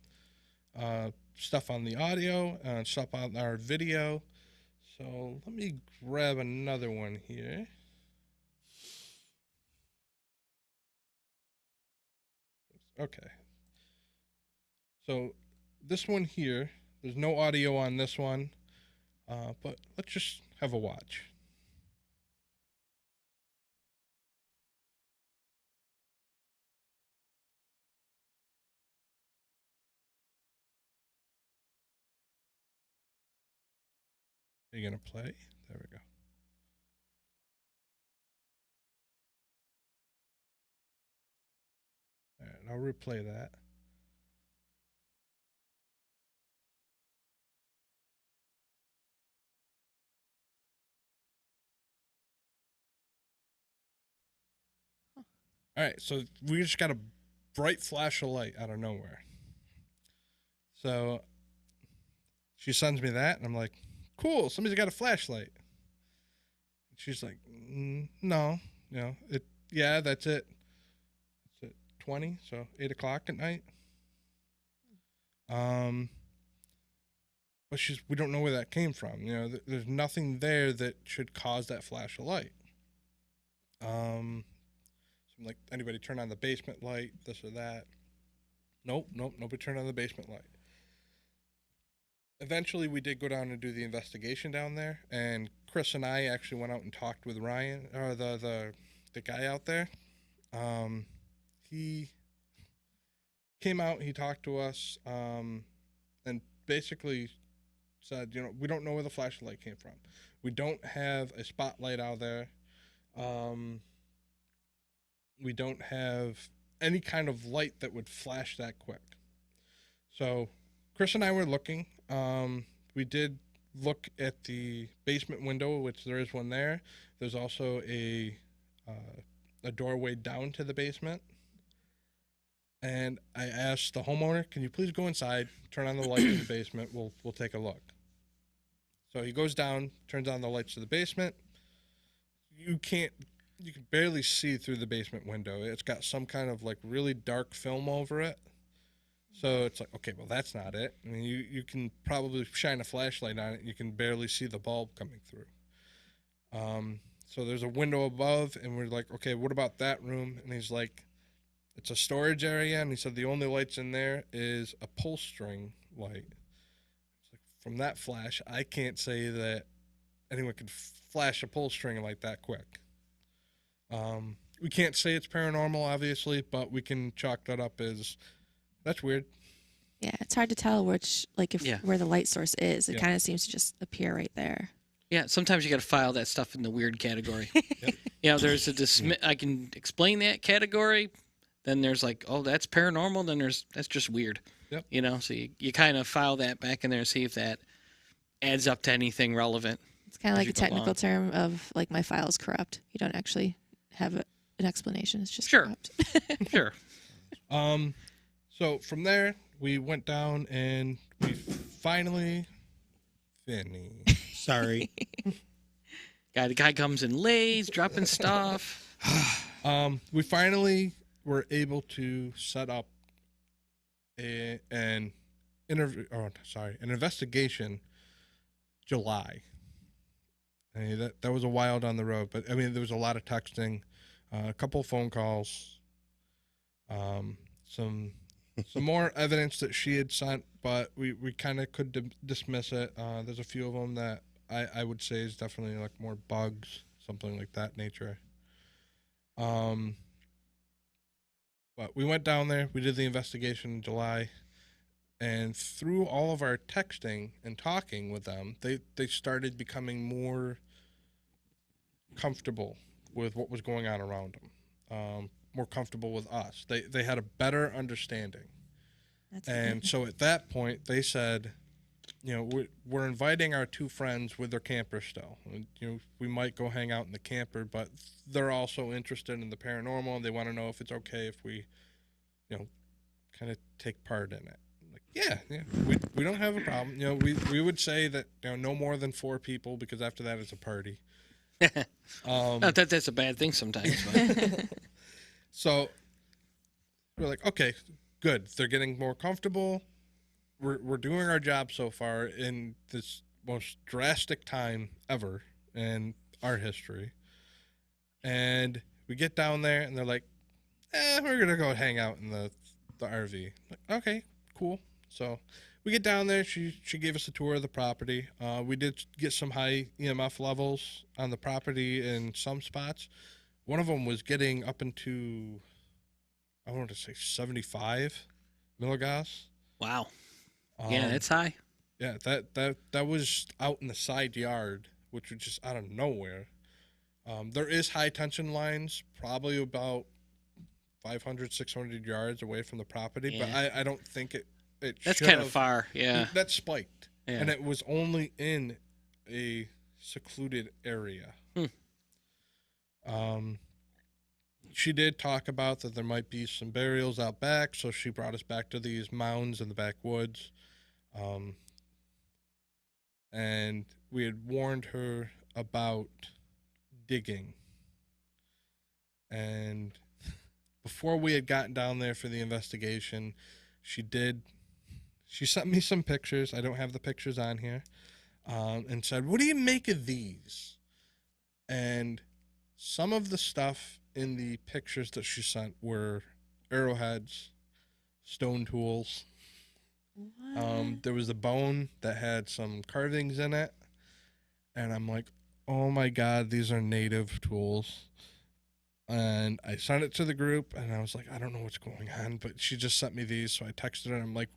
stuff on the audio, stuff on our video. So let me grab another one here. Okay. So this one here, there's no audio on this one, but let's just have a watch. Are you going to play? There we go. All right, I'll replay that. All right, so we just got a bright flash of light out of nowhere. So she sends me that, and I'm like, cool, somebody's got a flashlight. She's like, no, that's it. It's at 20, so 8 o'clock at night. But we don't know where that came from. There's nothing there that should cause that flash of light. So I'm like, anybody turn on the basement light, this or that? Nope, nobody turned on the basement light. Eventually, we did go down and do the investigation down there, and Chris and I actually went out and talked with Ryan, or the guy out there. He came out, he talked to us, and basically said, we don't know where the flashlight came from. We don't have a spotlight out there. We don't have any kind of light that would flash that quick. So Chris and I were looking. We did look at the basement window, which there is one there. There's also a doorway down to the basement. And I asked the homeowner, can you please go inside, turn on the light in the basement, we'll take a look. So he goes down, turns on the lights to the basement. You can barely see through the basement window. It's got some kind of like really dark film over it. So it's like, okay, well, that's not it. I mean, you can probably shine a flashlight on it. You can barely see the bulb coming through. So there's a window above, and we're like, okay, what about that room? And he's like, it's a storage area. And he said the only lights in there is a pull string light. It's like, from that flash, I can't say that anyone could flash a pull string like that quick. We can't say it's paranormal, obviously, but we can chalk that up as... That's weird. Yeah, it's hard to tell where the light source is. It kind of seems to just appear right there. Yeah, sometimes you got to file that stuff in the weird category. Yep. There's I can explain that category. Then there's like, oh, that's paranormal. Then that's just weird. Yep. So you kind of file that back in there and see if that adds up to anything relevant. It's kind of like a technical term of like my file's corrupt. You don't actually have an explanation. It's just corrupt. Sure. So from there, we went down and we finally, Vinny. Sorry. The guy comes in late, dropping stuff. We finally were able to set up an investigation July. I mean, that was a while down the road, but I mean, there was a lot of texting, a couple of phone calls, some more evidence that she had sent, but we kind of could dismiss it. There's a few of them that I would say is definitely like more bugs, something like that nature. But we went down there, we did the investigation in July, and through all of our texting and talking with them, they started becoming more comfortable with what was going on around them, more comfortable with us. They had a better understanding. And so at that point, they said, you know, we're inviting our two friends with their camper still. You know, we might go hang out in the camper, but they're also interested in the paranormal, and they want to know if it's okay if we, you know, kind of take part in it. Like, yeah, we don't have a problem. You know, we would say that, you know, no more than 4 people, because after that it's a party. Not that that's a bad thing sometimes. But. So we're like, okay, good. They're getting more comfortable. We're doing our job so far in this most drastic time ever in our history. And we get down there, and they're like, we're going to go hang out in the RV. Like, okay, cool. So we get down there. She gave us a tour of the property. We did get some high EMF levels on the property in some spots. One of them was getting up into, I want to say 75 milligauss. Wow. Yeah, that's high. Yeah, that was out in the side yard, which was just out of nowhere. There is high tension lines, probably about 500, 600 yards away from the property, but I don't think it that's kind of far, yeah. That spiked, yeah. And it was only in a secluded area. She did talk about that there might be some burials out back, so she brought us back to these mounds in the backwoods. And we had warned her about digging. And before we had gotten down there for the investigation, she sent me some pictures. I don't have the pictures on here. And said, what do you make of these? And some of the stuff in the pictures that she sent were arrowheads, stone tools. There was a bone that had some carvings in it. And I'm like, oh my God, these are native tools. And I sent it to the group, and I was like, I don't know what's going on, but she just sent me these. So I texted her, and I'm like,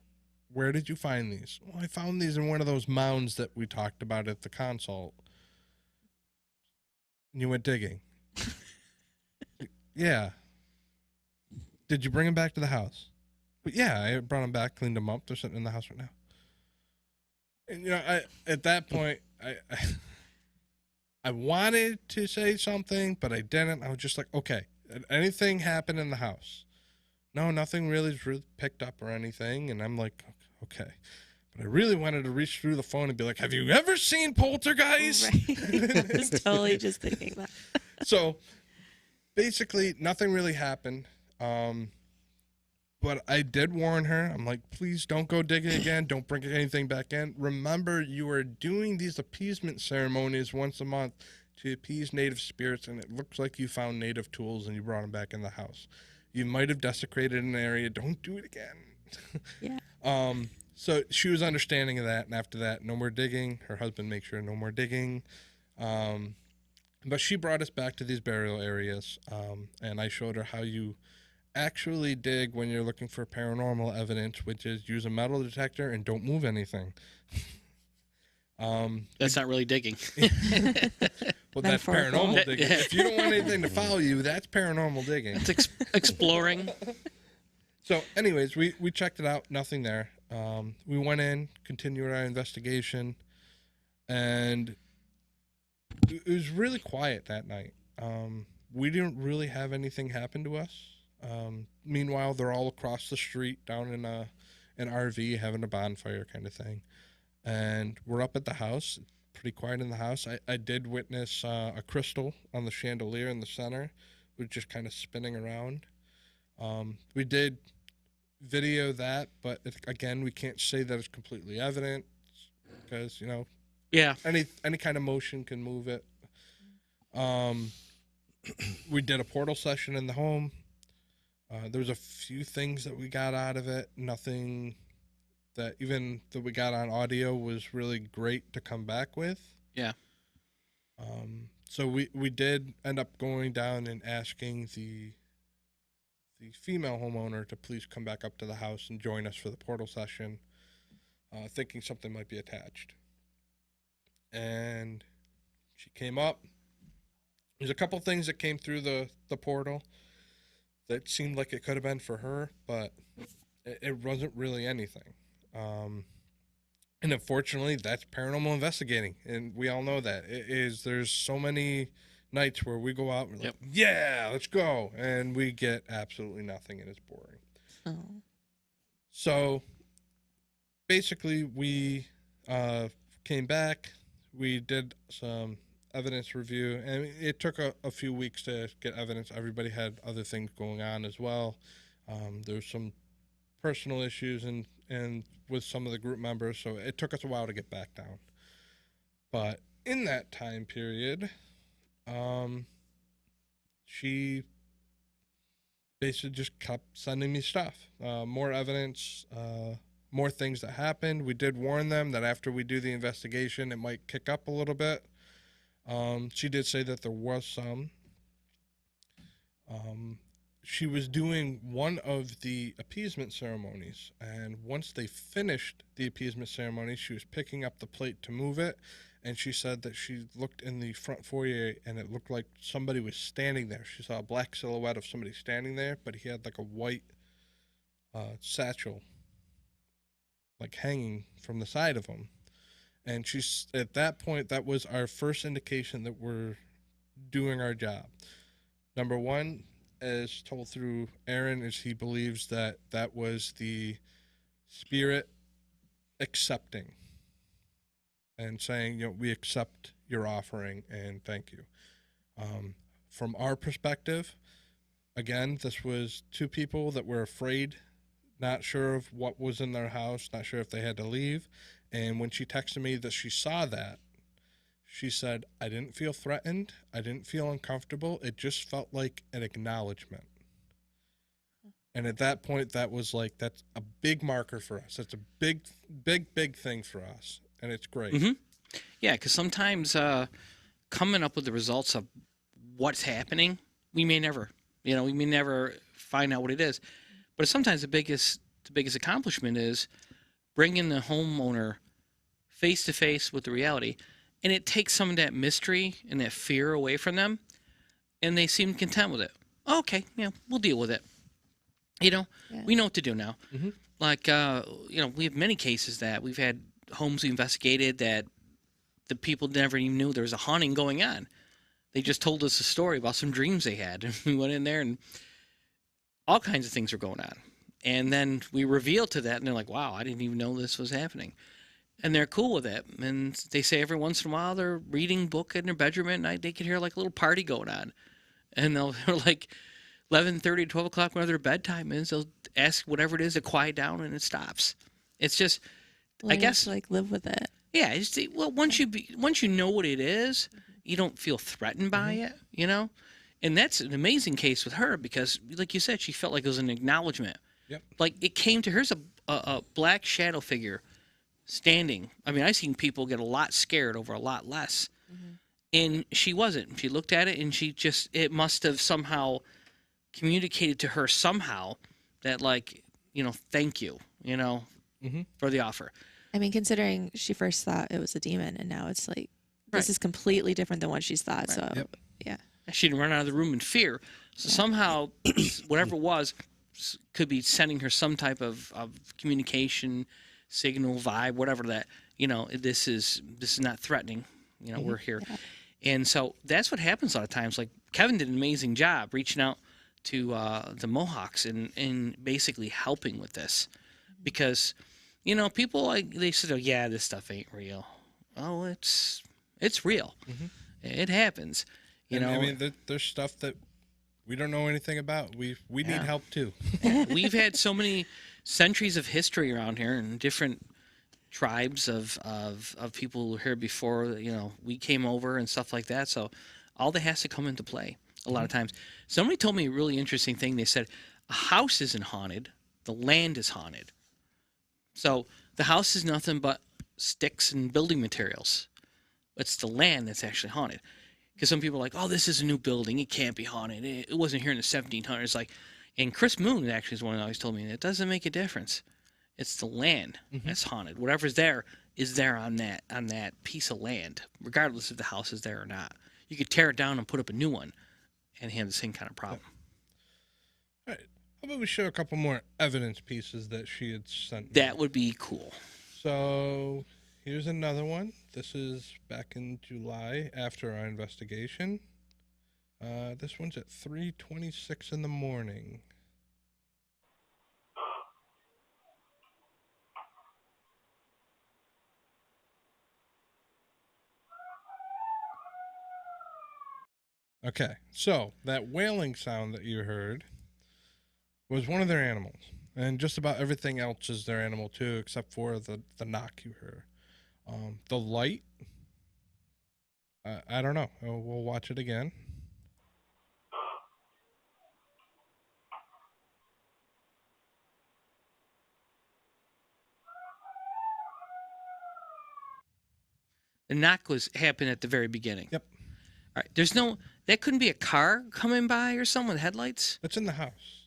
where did you find these? Well, I found these in one of those mounds that we talked about at the consult. And you went digging. Yeah. Did you bring them back to the house? But yeah, I brought them back, cleaned them up. They're sitting in the house right now. And, you know, at that point, I wanted to say something, but I didn't. I was just like, okay, did anything happen in the house? No, nothing really picked up or anything. And I'm like, okay. But I really wanted to reach through the phone and be like, have you ever seen Poltergeist? Right. I was totally just thinking that. So basically, nothing really happened. But I did warn her. I'm like, please don't go digging again. Don't bring anything back in. Remember, you are doing these appeasement ceremonies once a month to appease native spirits, and it looks like you found native tools and you brought them back in the house. You might have desecrated an area. Don't do it again. Yeah. So she was understanding of that, and after that, no more digging. Her husband makes sure no more digging. But she brought us back to these burial areas, and I showed her how you actually dig when you're looking for paranormal evidence, which is use a metal detector and don't move anything. That's not really digging. Well, that's paranormal digging. If you don't want anything to follow you, that's paranormal digging. It's exploring. So anyways, we checked it out. Nothing there. We went in, continued our investigation, and it was really quiet that night. We didn't really have anything happen to us. Meanwhile, they're all across the street down in an RV having a bonfire kind of thing. and we're up at the house, pretty quiet in the house. I did witness a crystal on the chandelier in the center, was just kind of spinning around. We did video that, but again, we can't say that it's completely evident because, you know, Yeah. any kind of motion can move it. We did a portal session in the home. There was a few things that we got out of it. Nothing that even that we got on audio was really great to come back with. Yeah. So we did end up going down and asking the female homeowner to please come back up to the house and join us for the portal session, thinking something might be attached. And she came up. There's a couple things that came through the portal that seemed like it could have been for her, but it wasn't really anything. And unfortunately, that's paranormal investigating, and we all know that. There's so many nights where we go out and we're like, yeah, let's go, and we get absolutely nothing, and it's boring. Oh. So basically, we came back. We did some evidence review, and it took a few weeks to get evidence. Everybody had other things going on as well. There's some personal issues and with some of the group members, so it took us a while to get back down. But in that time period, she basically just kept sending me stuff, more evidence, more things that happened. We did warn them that after we do the investigation, it might kick up a little bit. She did say that there was some. She was doing one of the appeasement ceremonies, and once they finished the appeasement ceremony, she was picking up the plate to move it, and she said that she looked in the front foyer, and it looked like somebody was standing there. She saw a black silhouette of somebody standing there, but he had like a white satchel, like hanging from the side of him. And she's at that point, that was our first indication that we're doing our job. Number one, as told through Aaron, is he believes that that was the spirit accepting and saying, you know, we accept your offering and thank you. From our perspective, again, this was two people that were afraid, not sure of what was in their house, not sure if they had to leave. And when she texted me that she saw that, she said, I didn't feel threatened. I didn't feel uncomfortable. It just felt like an acknowledgement. And at that point, that was like, that's a big marker for us. That's a big, big, big thing for us. And it's great. Mm-hmm. Yeah, because sometimes coming up with the results of what's happening, we may never find out what it is. But sometimes the biggest accomplishment is bringing the homeowner face to face with the reality. And it takes some of that mystery and that fear away from them, and they seem content with it. Oh, okay, yeah, we'll deal with it. You know, we know what to do now. Mm-hmm. Like, we have many cases that we've had homes we investigated that the people never even knew there was a haunting going on. They just told us a story about some dreams they had, and we went in there, and all kinds of things were going on. And then we revealed to that, and they're like, wow, I didn't even know this was happening. And they're cool with it. And they say every once in a while they're reading a book in their bedroom at night. They can hear like a little party going on. And they're like 11:30, 12 o'clock, whenever their bedtime is, they'll ask whatever it is to quiet down, and it stops. It's just, I guess, to, like, live with it. Yeah. Once you know what it is, you don't feel threatened by it, you know? And that's an amazing case with her because, like you said, she felt like it was an acknowledgement. Yep. Like it came to her as a black shadow figure standing. I mean, I've seen people get a lot scared over a lot less. Mm-hmm. And she wasn't. She looked at it and it must have somehow communicated to her somehow that, like, thank you, for the offer. I mean, considering she first thought it was a demon and now it's like, this is completely different than what she's thought. Right. So, yeah. She didn't run out of the room in fear. So somehow, whatever it was, could be sending her some type of communication, signal, vibe, whatever that, this is not threatening. We're here. Yeah. And so that's what happens a lot of times. Like Kevin did an amazing job reaching out to the Mohawks and basically helping with this because, You know, people like they said, "Oh yeah, this stuff ain't real." Oh, it's real. It happens. You know, I mean, there's stuff that we don't know anything about. We need help too. we've had so many centuries of history around here and different tribes of people who were here before, you know, we came over and stuff like that. So all that has to come into play a lot of times. Somebody told me a really interesting thing. They said a house isn't haunted, the land is haunted. So the house is nothing but sticks and building materials. It's the land that's actually haunted. Because some people are like, oh, this is a new building. It can't be haunted. It wasn't here in the 1700s. Like, and Chris Moon actually is one that always told me it doesn't make a difference. It's the land that's haunted. Whatever's there is there on that piece of land, regardless if the house is there or not. You could tear it down and put up a new one, and have the same kind of problem. All right. How about we show a couple more evidence pieces that she had sent me? That would be cool. So here's another one. This is back in July after our investigation. This one's at 3:26 in the morning. Okay, so that wailing sound that you heard was one of their animals. And just about everything else is their animal too, except for the knock you heard. The light, I don't know. We'll watch it again. The knock happened at the very beginning. Yep. All right. That couldn't be a car coming by or something with headlights? That's in the house.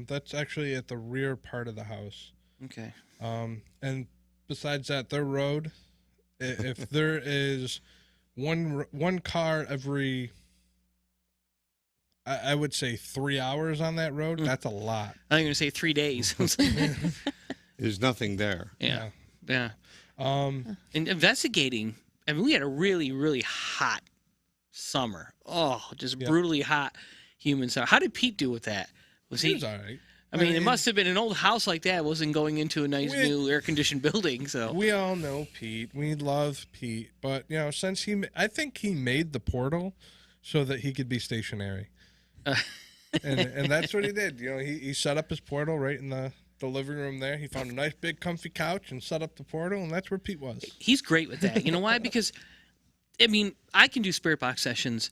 That's actually at the rear part of the house. Okay. And besides that, their road, if there is one car every, I would say 3 hours on that road, that's a lot. I'm going to say 3 days. There's nothing there. Yeah. And investigating, I mean, we had a really, really hot summer. Oh, just brutally hot humid summer. How did Pete do with that? He was all right. I mean, it must have been an old house like that. It wasn't going into a nice new air-conditioned building. So we all know Pete. We love Pete. But, you know, since I think he made the portal so that he could be stationary. And that's what he did. You know, he set up his portal right in the living room there. He found a nice big comfy couch and set up the portal, and that's where Pete was. He's great with that. You know why? Because, I mean, I can do spirit box sessions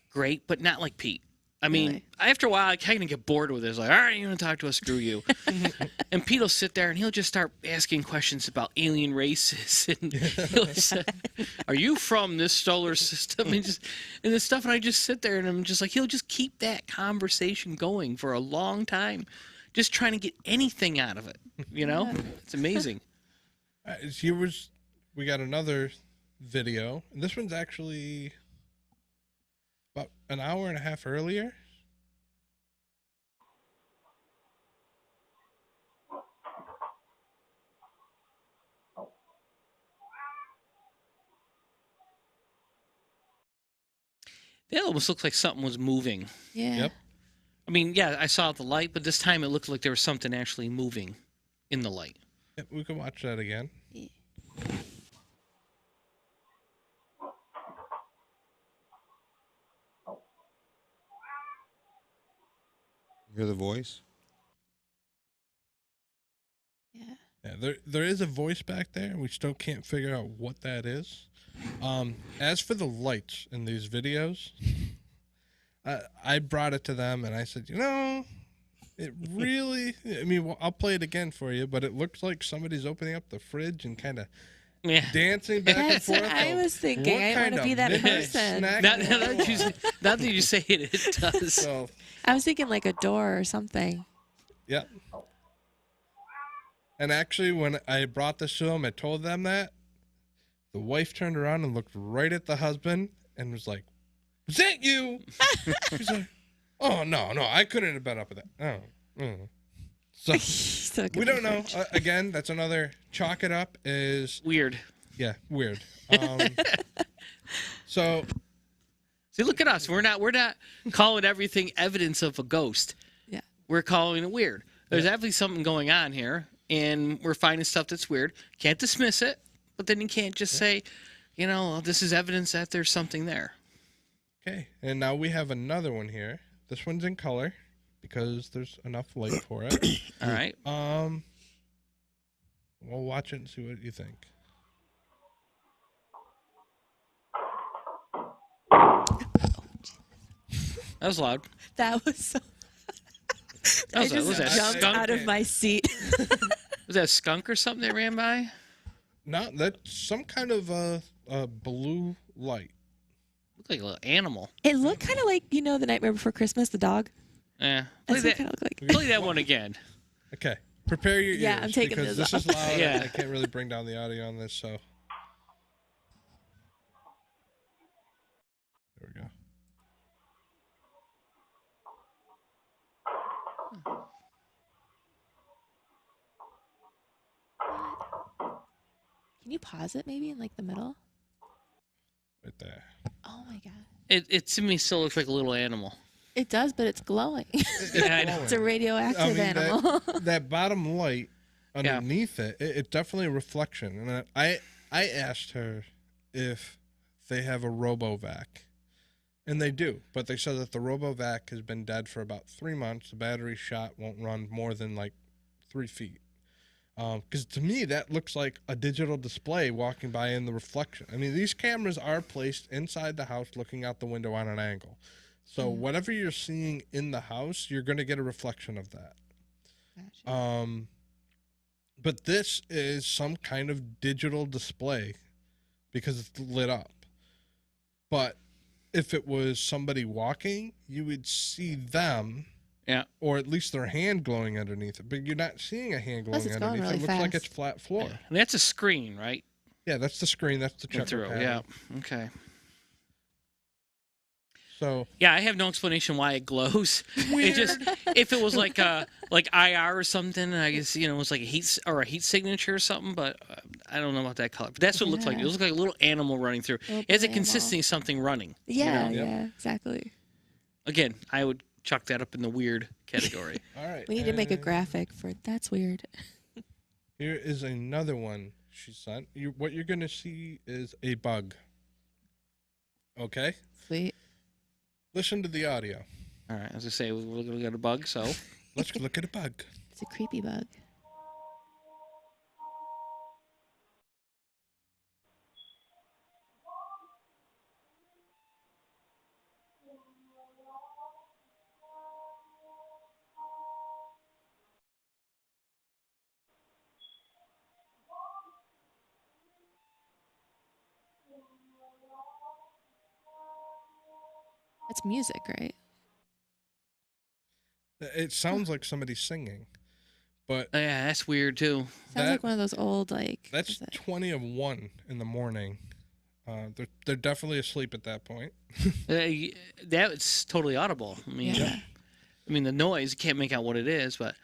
great, but not like Pete. I mean, Really? after a while, I kind of get bored with it. It's like, all right, you want to talk to us? Screw you. And Pete will sit there and he'll just start asking questions about alien races. And he'll say, are you from this solar system? And this stuff. And I just sit there and I'm just like, he'll just keep that conversation going for a long time, just trying to get anything out of it. You know, it's amazing. We got another video, and this one's actually about an hour and a half earlier. It almost looked like something was moving. Yeah. Yep. I mean, yeah, I saw the light, but this time it looked like there was something actually moving in the light. Yep, we can watch that again. Yeah. You hear the voice? Yeah, there is a voice back there. We still can't figure out what that is. As for the lights in these videos, I brought it to them and I said, you know, it really, I mean, I'll play it again for you, but it looks like somebody's opening up the fridge and kind of dancing back and That's forth. what I was thinking. What I want kind to of be that midnight person. snack Now going that you say it, it does. So, I was thinking like a door or something. yeah. And actually, when I brought this to them, I told them that. The wife turned around and looked right at the husband and was like, "Was that you?" He's like, "Oh, no, I couldn't have been up with that." Oh. So, So we don't know. Again, that's another chalk it up is, Weird. yeah, weird. So, See, look at us. We're not calling everything evidence of a ghost. Yeah. We're calling it weird. There's definitely something going on here. and we're finding stuff that's weird. Can't dismiss it, but then you can't just say, this is evidence that there's something there. Okay, and now we have another one here. This one's in color because there's enough light for it. All right. We'll watch it and see what you think. That was loud. That was so. That was, I just was that jumped skunk? out of my seat. Was that a skunk or something that ran by? No, that's some kind of a blue light. Looked like a little animal. It looked kind of like the Nightmare Before Christmas, the dog. Yeah. That's Play what it kind of looked like. play that one again. Okay, prepare your ears. Yeah, I'm taking because this this is off. loud. Yeah. I can't really bring down the audio on this, so. There we go. Can you pause it maybe in like the middle? Right there. Oh my god. It to me still looks like a little animal. It does, but it's glowing. Yeah, I know. It's a radioactive animal. That bottom light underneath it's definitely a reflection. And I asked her if they have a RoboVac. And they do, but they said that the RoboVac has been dead for about 3 months. The battery shot won't run more than like 3 feet. Because to me, that looks like a digital display walking by in the reflection. I mean, these cameras are placed inside the house looking out the window on an angle. So whatever you're seeing in the house, you're going to get a reflection of that. Gotcha. But this is some kind of digital display because it's lit up. But if it was somebody walking, you would see them. Yeah. Or at least their hand glowing underneath it. But you're not seeing a hand Plus glowing it's going underneath it. really It looks like fast. it's flat floor. Yeah. And that's a screen, right? Yeah, that's the screen. That's the checker Through. pattern. Yeah. Okay. So Yeah, I have no explanation why it glows. It just if it was like IR or something, I guess it was like a heat signature or something. But I don't know about that color. But that's what it looked like. It looks like a little animal running through. Little It has a animal. consistency of something running. Yeah, Yep. yeah, exactly. Again, I would chuck that up in the weird category. all right. We need to make a and graphic for that's weird. Here is another one she sent. What you're gonna see is a bug. Okay? Sweet. Listen to the audio. All right, as I say, we're looking at a bug, so Let's look at a bug. It's a creepy bug. That's music, right? It sounds like somebody singing, but yeah, that's weird too. Sounds That- like one of those old like. that's what is it? 20 of 1 in the morning. They're definitely asleep at that point. That's totally audible. I mean, Yeah. the noise, you can't make out what it is, but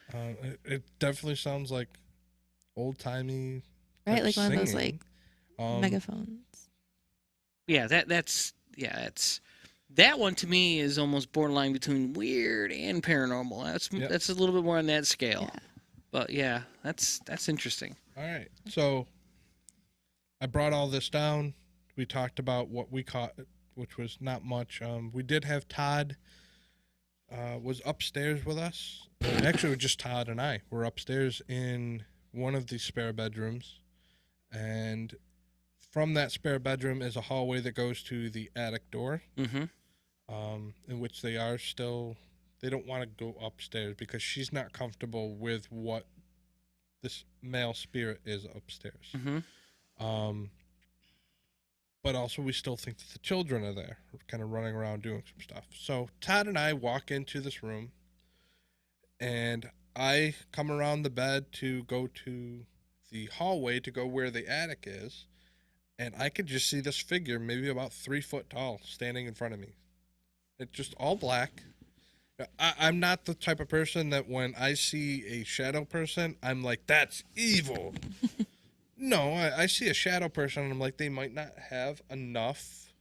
It definitely sounds like old timey. Right, like one of those like Um, megaphones. yeah, that's that one to me is almost borderline between weird and paranormal. Yep. That's a little bit more on that scale. Yeah. But yeah, that's interesting. All right. So I brought all this down. We talked about what we caught, which was not much. We did have Todd was upstairs with us. Actually, it was just Todd and I. We're upstairs in one of the spare bedrooms. And from that spare bedroom is a hallway that goes to the attic door, Mm-hmm. in which they don't want to go upstairs because she's not comfortable with what this male spirit is upstairs. Mm-hmm. But also we still think that the children are there, kind of running around doing some stuff. So Todd and I walk into this room, and I come around the bed to go to the hallway to go where the attic is, and I could just see this figure, maybe about 3 foot tall, standing in front of me. It's just all black. I'm not the type of person that when I see a shadow person, I'm like, that's evil. No, I see a shadow person and I'm like, they might not have enough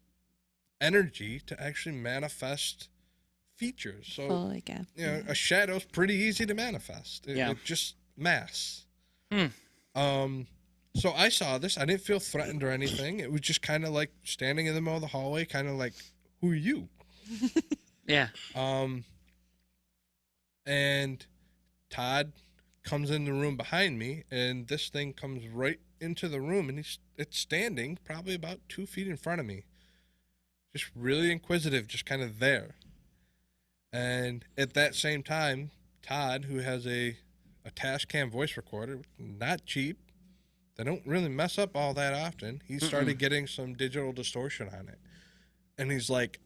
energy to actually manifest features. So, Full, like a shadow's pretty easy to manifest. Yeah. It just mass. So I saw this. I didn't feel threatened or anything. It was just kind of like standing in the middle of the hallway, kind of like, who are you? Yeah. And Todd comes in the room behind me, and this thing comes right into the room, and it's standing probably about 2 feet in front of me. Just really inquisitive, just kind of there. And at that same time, Todd, who has a Tascam voice recorder, not cheap, they don't really mess up all that often. He started getting some digital distortion on it. And he's like,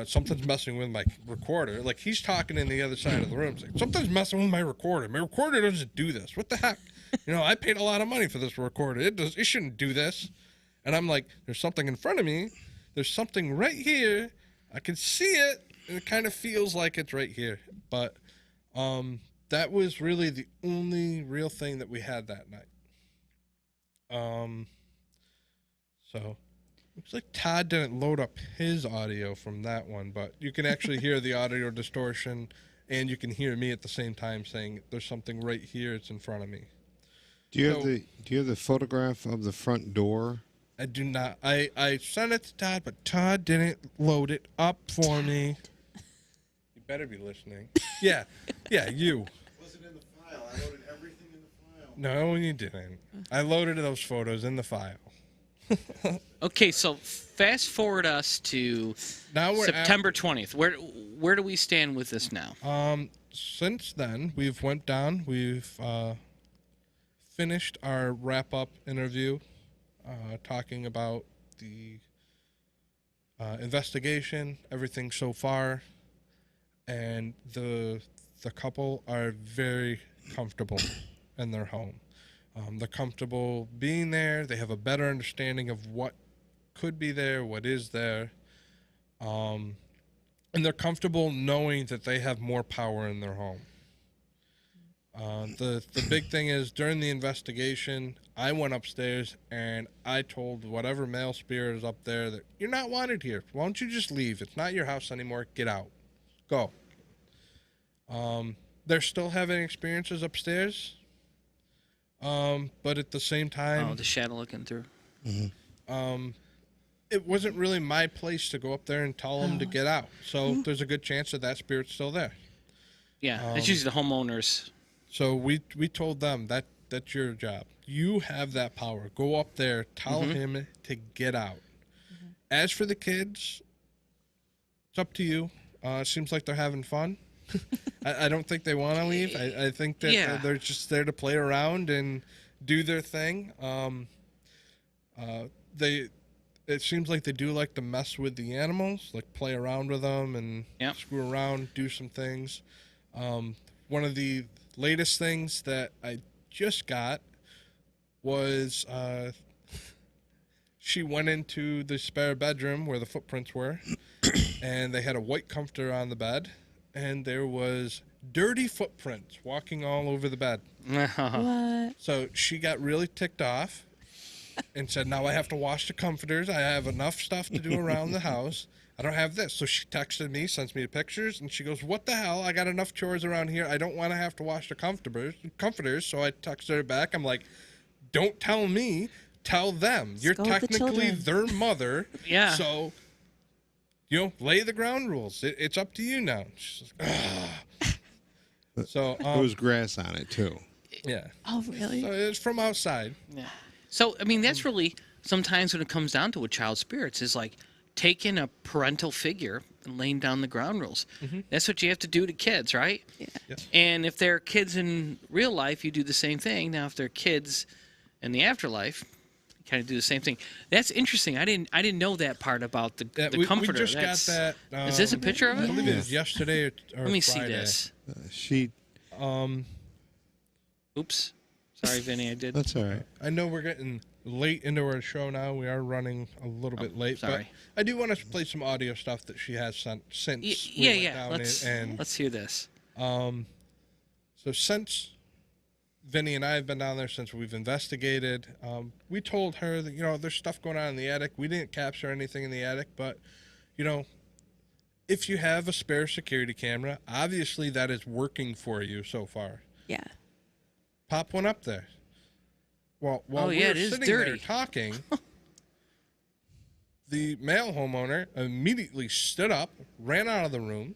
something's messing with my recorder. Like, he's talking in the other side of the room. He's like, something's messing with my recorder. My recorder doesn't do this. What the heck? You know, I paid a lot of money for this recorder. It shouldn't do this. And I'm like, there's something in front of me. There's something right here. I can see it. And it kind of feels like it's right here. But that was really the only real thing that we had that night. So looks like Todd didn't load up his audio from that one, but you can actually hear the audio distortion, and you can hear me at the same time saying there's something right here. It's in front of me. Do you have the photograph of the front door? I do not. I sent it to Todd, but Todd didn't load it up for me. You better be listening. Yeah, you. Wasn't in the file. I loaded everything in the file. No, you didn't. I loaded those photos in the file. Okay, so fast forward us to Now we're September 20th. Where do we stand with this now? Since then, we've went down. We've finished our wrap-up interview, talking about the investigation, everything so far, and the couple are very comfortable in their home. They're comfortable being there. They have a better understanding of what could be there, what is there. And they're comfortable knowing that they have more power in their home. The big thing is, during the investigation, I went upstairs and I told whatever male spirit is up there that you're not wanted here. Why don't you just leave? It's not your house anymore. Get out. Go. They're still having experiences upstairs. But at the same time, The shadow looking through. it wasn't really my place to go up there and tell them to get out. So there's a good chance that spirit's still there. Yeah, it's usually the homeowners. So we told them that's your job. You have that power. Go up there, tell him to get out. As for the kids, it's up to you. It seems like they're having fun. I don't think they want to leave. I think that they're just there to play around and do their thing. It seems like they do like to mess with the animals, like play around with them and screw around, do some things. One of the latest things that I just got was she went into the spare bedroom where the footprints were, and they had a white comforter on the bed, and there was dirty footprints walking all over the bed. What? So she got really ticked off and said, now I have to wash the comforters. I have enough stuff to do around the house. I don't have this. So she texted me, sends me the pictures, and she goes, what the hell? I got enough chores around here. I don't want to have to wash the comforters. So I texted her back. I'm like, don't tell me. Tell them. You're Scold the technically children. their mother. Yeah. So, lay the ground rules. It's up to you now. She's like, ugh. So, There was grass on it too. yeah. Oh, really? So it's from outside. Yeah. So, I mean, that's really sometimes when it comes down to a child's spirits is like taking a parental figure and laying down the ground rules. That's what you have to do to kids, right? Yeah. Yes. And if they're kids in real life, you do the same thing. Now, if they're kids in the afterlife, you kind of do the same thing. That's interesting. I didn't know that part about the comforter. We just That's, got that. is this a picture of I it? believe it was yesterday or Let me see Friday. this. She. Oops. Sorry, Vinny, I did. That's all right. I know we're getting late into our show now. We are running a little bit late. sorry. But I do want to play some audio stuff that she has sent since we Yeah, went yeah. down Let's hear this. So since Vinny and I have been down there, since we've investigated, we told her that, there's stuff going on in the attic. We didn't capture anything in the attic, but, if you have a spare security camera, obviously that is working for you so far. Yeah. Pop one up there. Well, while Oh, we yeah, were it is sitting there dirty. talking, the male homeowner immediately stood up, ran out of the room,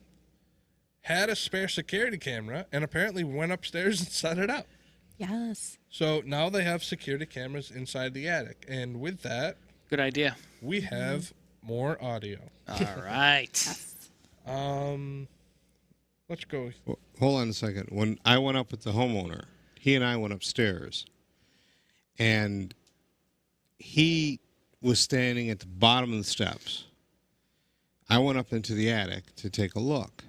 had a spare security camera, and apparently went upstairs and set it up. Yes. So now they have security cameras inside the attic. And with that, Good idea. we have more audio. All right. Let's go. Well, hold on a second. When I went up with the homeowner, he and I went upstairs, and he was standing at the bottom of the steps. I went up into the attic to take a look,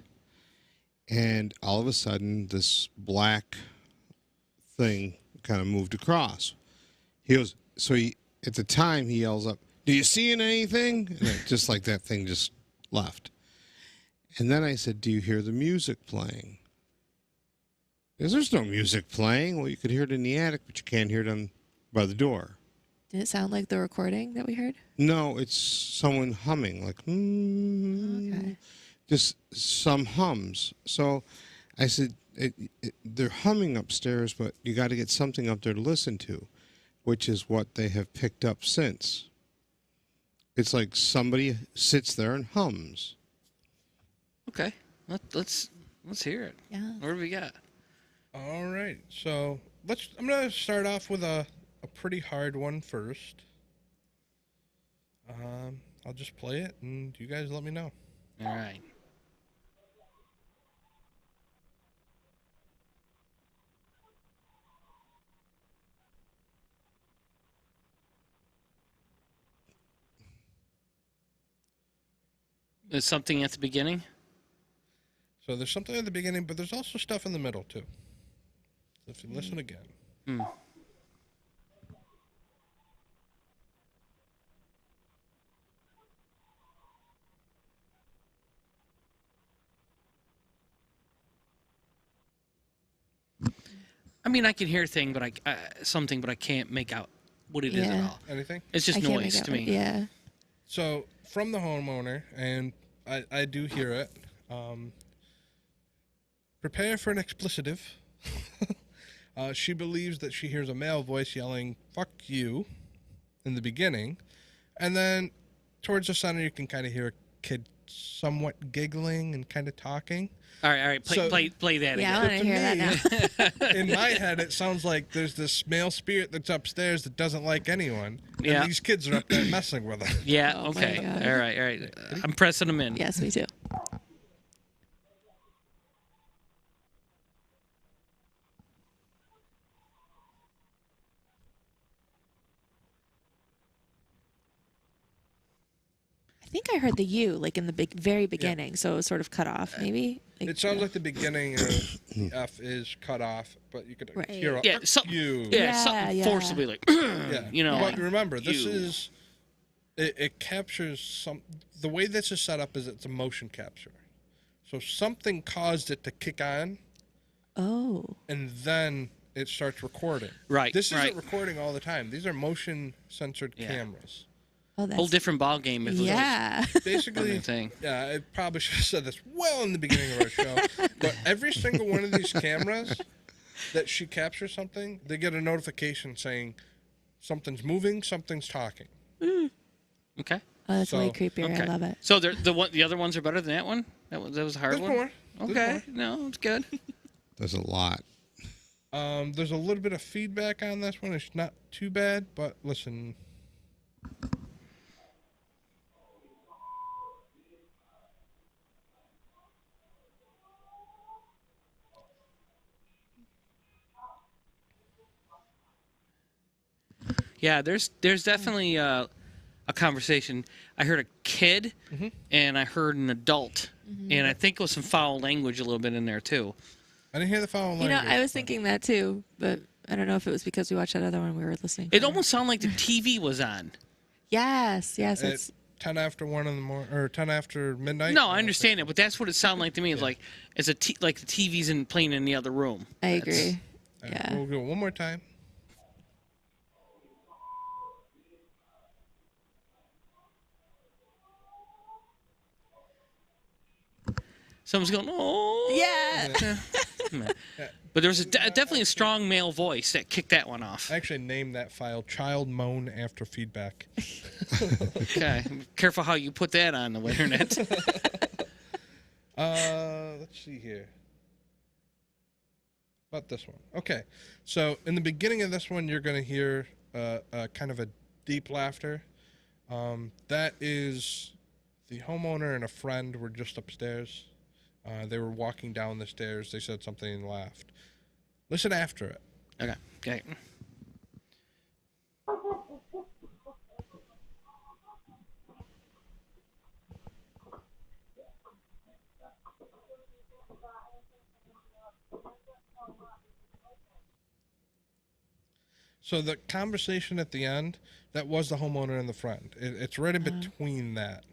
and all of a sudden, this black thing kind of moved across. He goes, at the time, he yells up, "Do you see anything?" And just like that thing just left. And then I said, "Do you hear the music playing?" Because there's no music playing. Well, you could hear it in the attic, but you can't hear it by the door. Did it sound like the recording that we heard? No, it's someone humming, like, Okay. just some hums. So I said, they're humming upstairs, but you got to get something up there to listen to, which is what they have picked up since. It's like somebody sits there and hums. Okay. Let's hear it. Yeah. What do we got? All right. So I'm going to start off with a pretty hard one first. I'll just play it and you guys let me know. All right. There's something at the beginning. So there's something at the beginning, but there's also stuff in the middle too. So if you listen again. I mean, I can hear something, but I can't make out what it is at Yeah. all. Anything? It's just I can't noise make out to what- me. Yeah. So from the homeowner, and I do hear it. Prepare for an explicitive. She believes that she hears a male voice yelling "fuck you" in the beginning, and then towards the center you can kind of hear a kid somewhat giggling and kind of talking. All right. Play that Yeah, I again. want to hear that now. In my head, it sounds like there's this male spirit that's upstairs that doesn't like anyone, and Yeah. these kids are up there messing with her. Yeah. Oh my Okay. God. All right. I'm pressing them in. Yes, me too. I think I heard the U like in the very beginning, so it was sort of cut off. Maybe. It sounds like the beginning of F is cut off, but you could Right. hear a Yeah. "fuck Something. you." Yeah. Yeah, Something yeah. forcibly like. Yeah. You know. But remember, this you. is it captures the way this is set up is it's a motion capture. So something caused it to kick on, Oh. and then it starts recording. Right. This isn't right. recording all the time. These are motion censored Yeah. cameras. Oh, that's Whole different ball game. If it was yeah. Basically, a thing. yeah, I probably should have said this well in the beginning of our show, but every single one of these cameras that she captures something, they get a notification saying something's moving, something's talking. Okay. Oh, that's way So- creepier. Okay. I love it. So the other ones are better than that one. That was a hard There's one. more. There's Okay. No, it's good. There's a lot. There's a little bit of feedback on this one. It's not too bad, but listen. Yeah, there's definitely a conversation. I heard a kid and I heard an adult, and I think it was some foul language a little bit in there too. I didn't hear the foul You know, language. I was thinking that too, but I don't know if it was because we watched that other one we were listening. It for. almost sounded like the TV was on. Yes. At It's 10 after 1 in the morning, or 10 after midnight. No, I understand it, but that's what it sounded like to me. It's like like the TV's playing in the other room. I agree. All right, Yeah. We'll go one more time. Someone's going, oh. Yeah. But there was definitely a strong male voice that kicked that one off. I actually named that file "Child Moan After Feedback." Okay, careful how you put that on the internet. Let's see here. About this one. Okay, so in the beginning of this one, you're going to hear kind of a deep laughter. That is the homeowner and a friend were just upstairs. They were walking down the stairs. They said something and laughed. Listen after it. Okay. So the conversation at the end, that was the homeowner and the friend. It's right in between that.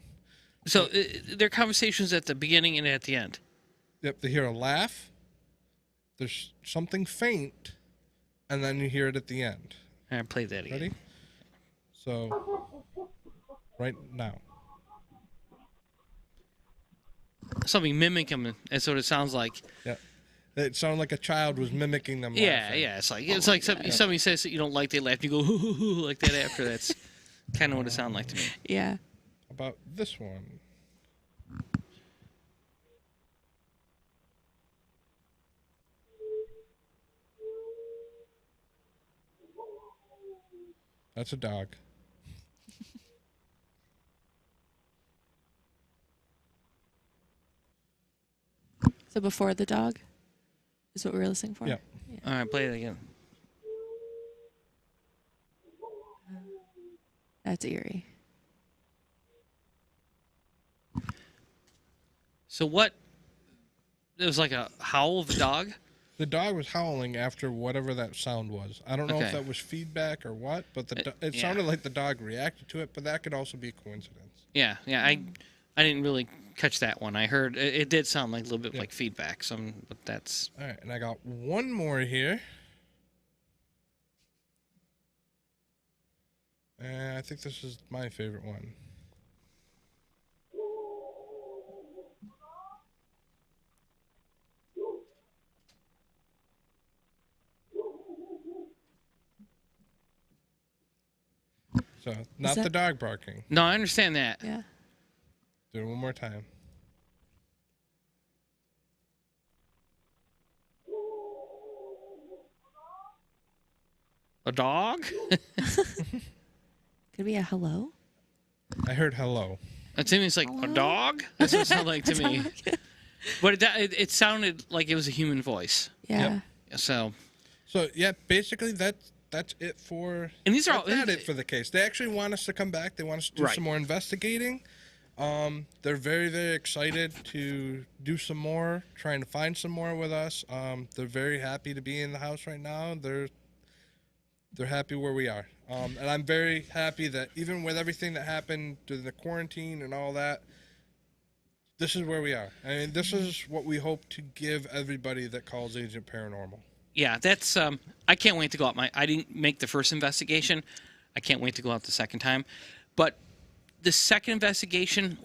So there are conversations at the beginning and at the end. Yep, they hear a laugh. There's something faint, and then you hear it at the end. All right, play that again. Ready? So, right now. Something mimic him. That's what it sounds like. Yeah. It sounded like a child was mimicking them laughing. Yeah. It's like somebody says that you don't like, they laugh, and you go hoo hoo hoo like that after. That's kind of what it sounded like to me. Yeah. About this one. That's a dog. So before the dog is what we were listening for? Yeah. All right, play it again. That's eerie. So what? It was like a howl of a dog? The dog was howling after whatever that sound was. I don't know if Okay. that was feedback or what, but it yeah. sounded like the dog reacted to it, but that could also be a coincidence. Yeah. I didn't really catch that one. I heard it did sound like a little bit like feedback. But that's All right, and I got one more here. I think this is my favorite one. So, not the dog barking. no, I understand that. Yeah. Do it one more time. A dog? Could be a hello? I heard hello. To me, it's like a dog. That's what it sounded like to me. But it sounded like it was a human voice. Yeah. So Yeah, basically that's it for. And these are all- that's not it for the case. They actually want us to come back. They want us to do Right. some more investigating. They're very, very excited to do some more, trying to find some more with us. They're very happy to be in the house right now. They're happy where we are. And I'm very happy that even with everything that happened during the quarantine and all that, this is where we are. I mean, this is what we hope to give everybody that calls Agent Paranormal. yeah, that's I can't wait to go out. I didn't make the first investigation. I can't wait to go out the second time. But the second investigation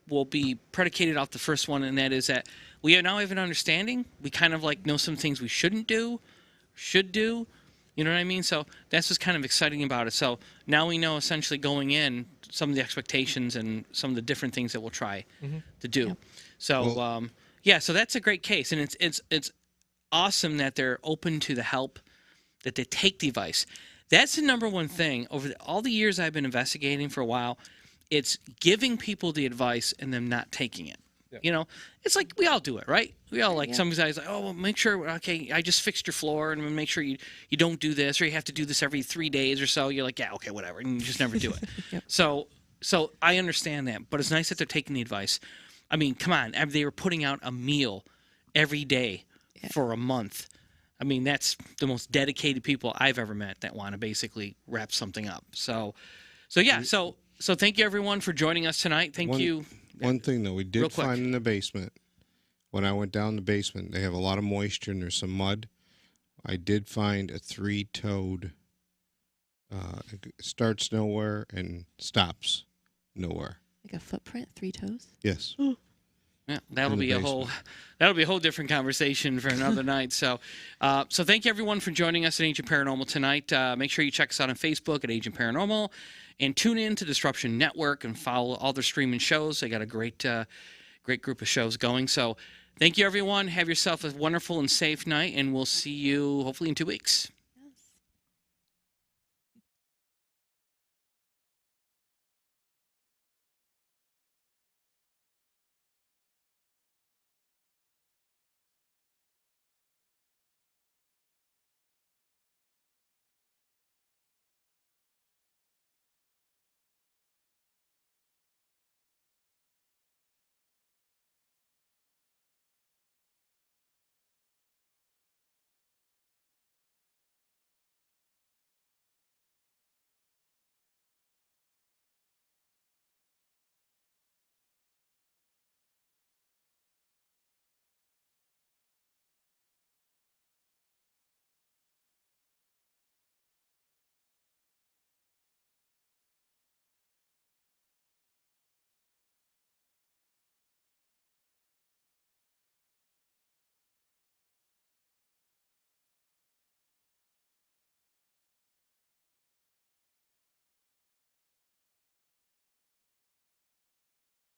will be predicated off the first one, and that is that we now have an understanding. We kind of like know some things we shouldn't do, should do. You know what I mean? So that's what's kind of exciting about it. So now we know essentially going in some of the expectations and some of the different things that we'll try to do. Yep. So so that's a great case, and it's awesome that they're open to the help, that they take the advice. That's the number one thing over all the years I've been investigating for a while. It's giving people the advice and them not taking it. Yeah. You know, it's like we all do it, right? We all like some guys like, oh, well, make sure, okay, I just fixed your floor and make sure you don't do this, or you have to do this every 3 days or so. You're like, yeah, okay, whatever, and you just never do it. Yep. So I understand that, but it's nice that they're taking the advice. I mean, come on, they were putting out a meal every day for a month. I mean, that's the most dedicated people I've ever met that want to basically wrap something up. So thank you everyone for joining us tonight. Thank you. One thing that we did find in the basement, when I went down the basement, they have a lot of moisture and there's some mud. I did find a 3-toed, it starts nowhere and stops nowhere. Like a footprint, 3 toes? Yes. Yeah, that'll in the be a whole different conversation for another night. So, so thank you everyone for joining us at Agent Paranormal tonight. Make sure you check us out on Facebook at Agent Paranormal, and tune in to Disruption Network and follow all their streaming shows. They got a great group of shows going. So, thank you everyone. Have yourself a wonderful and safe night, and we'll see you hopefully in 2 weeks.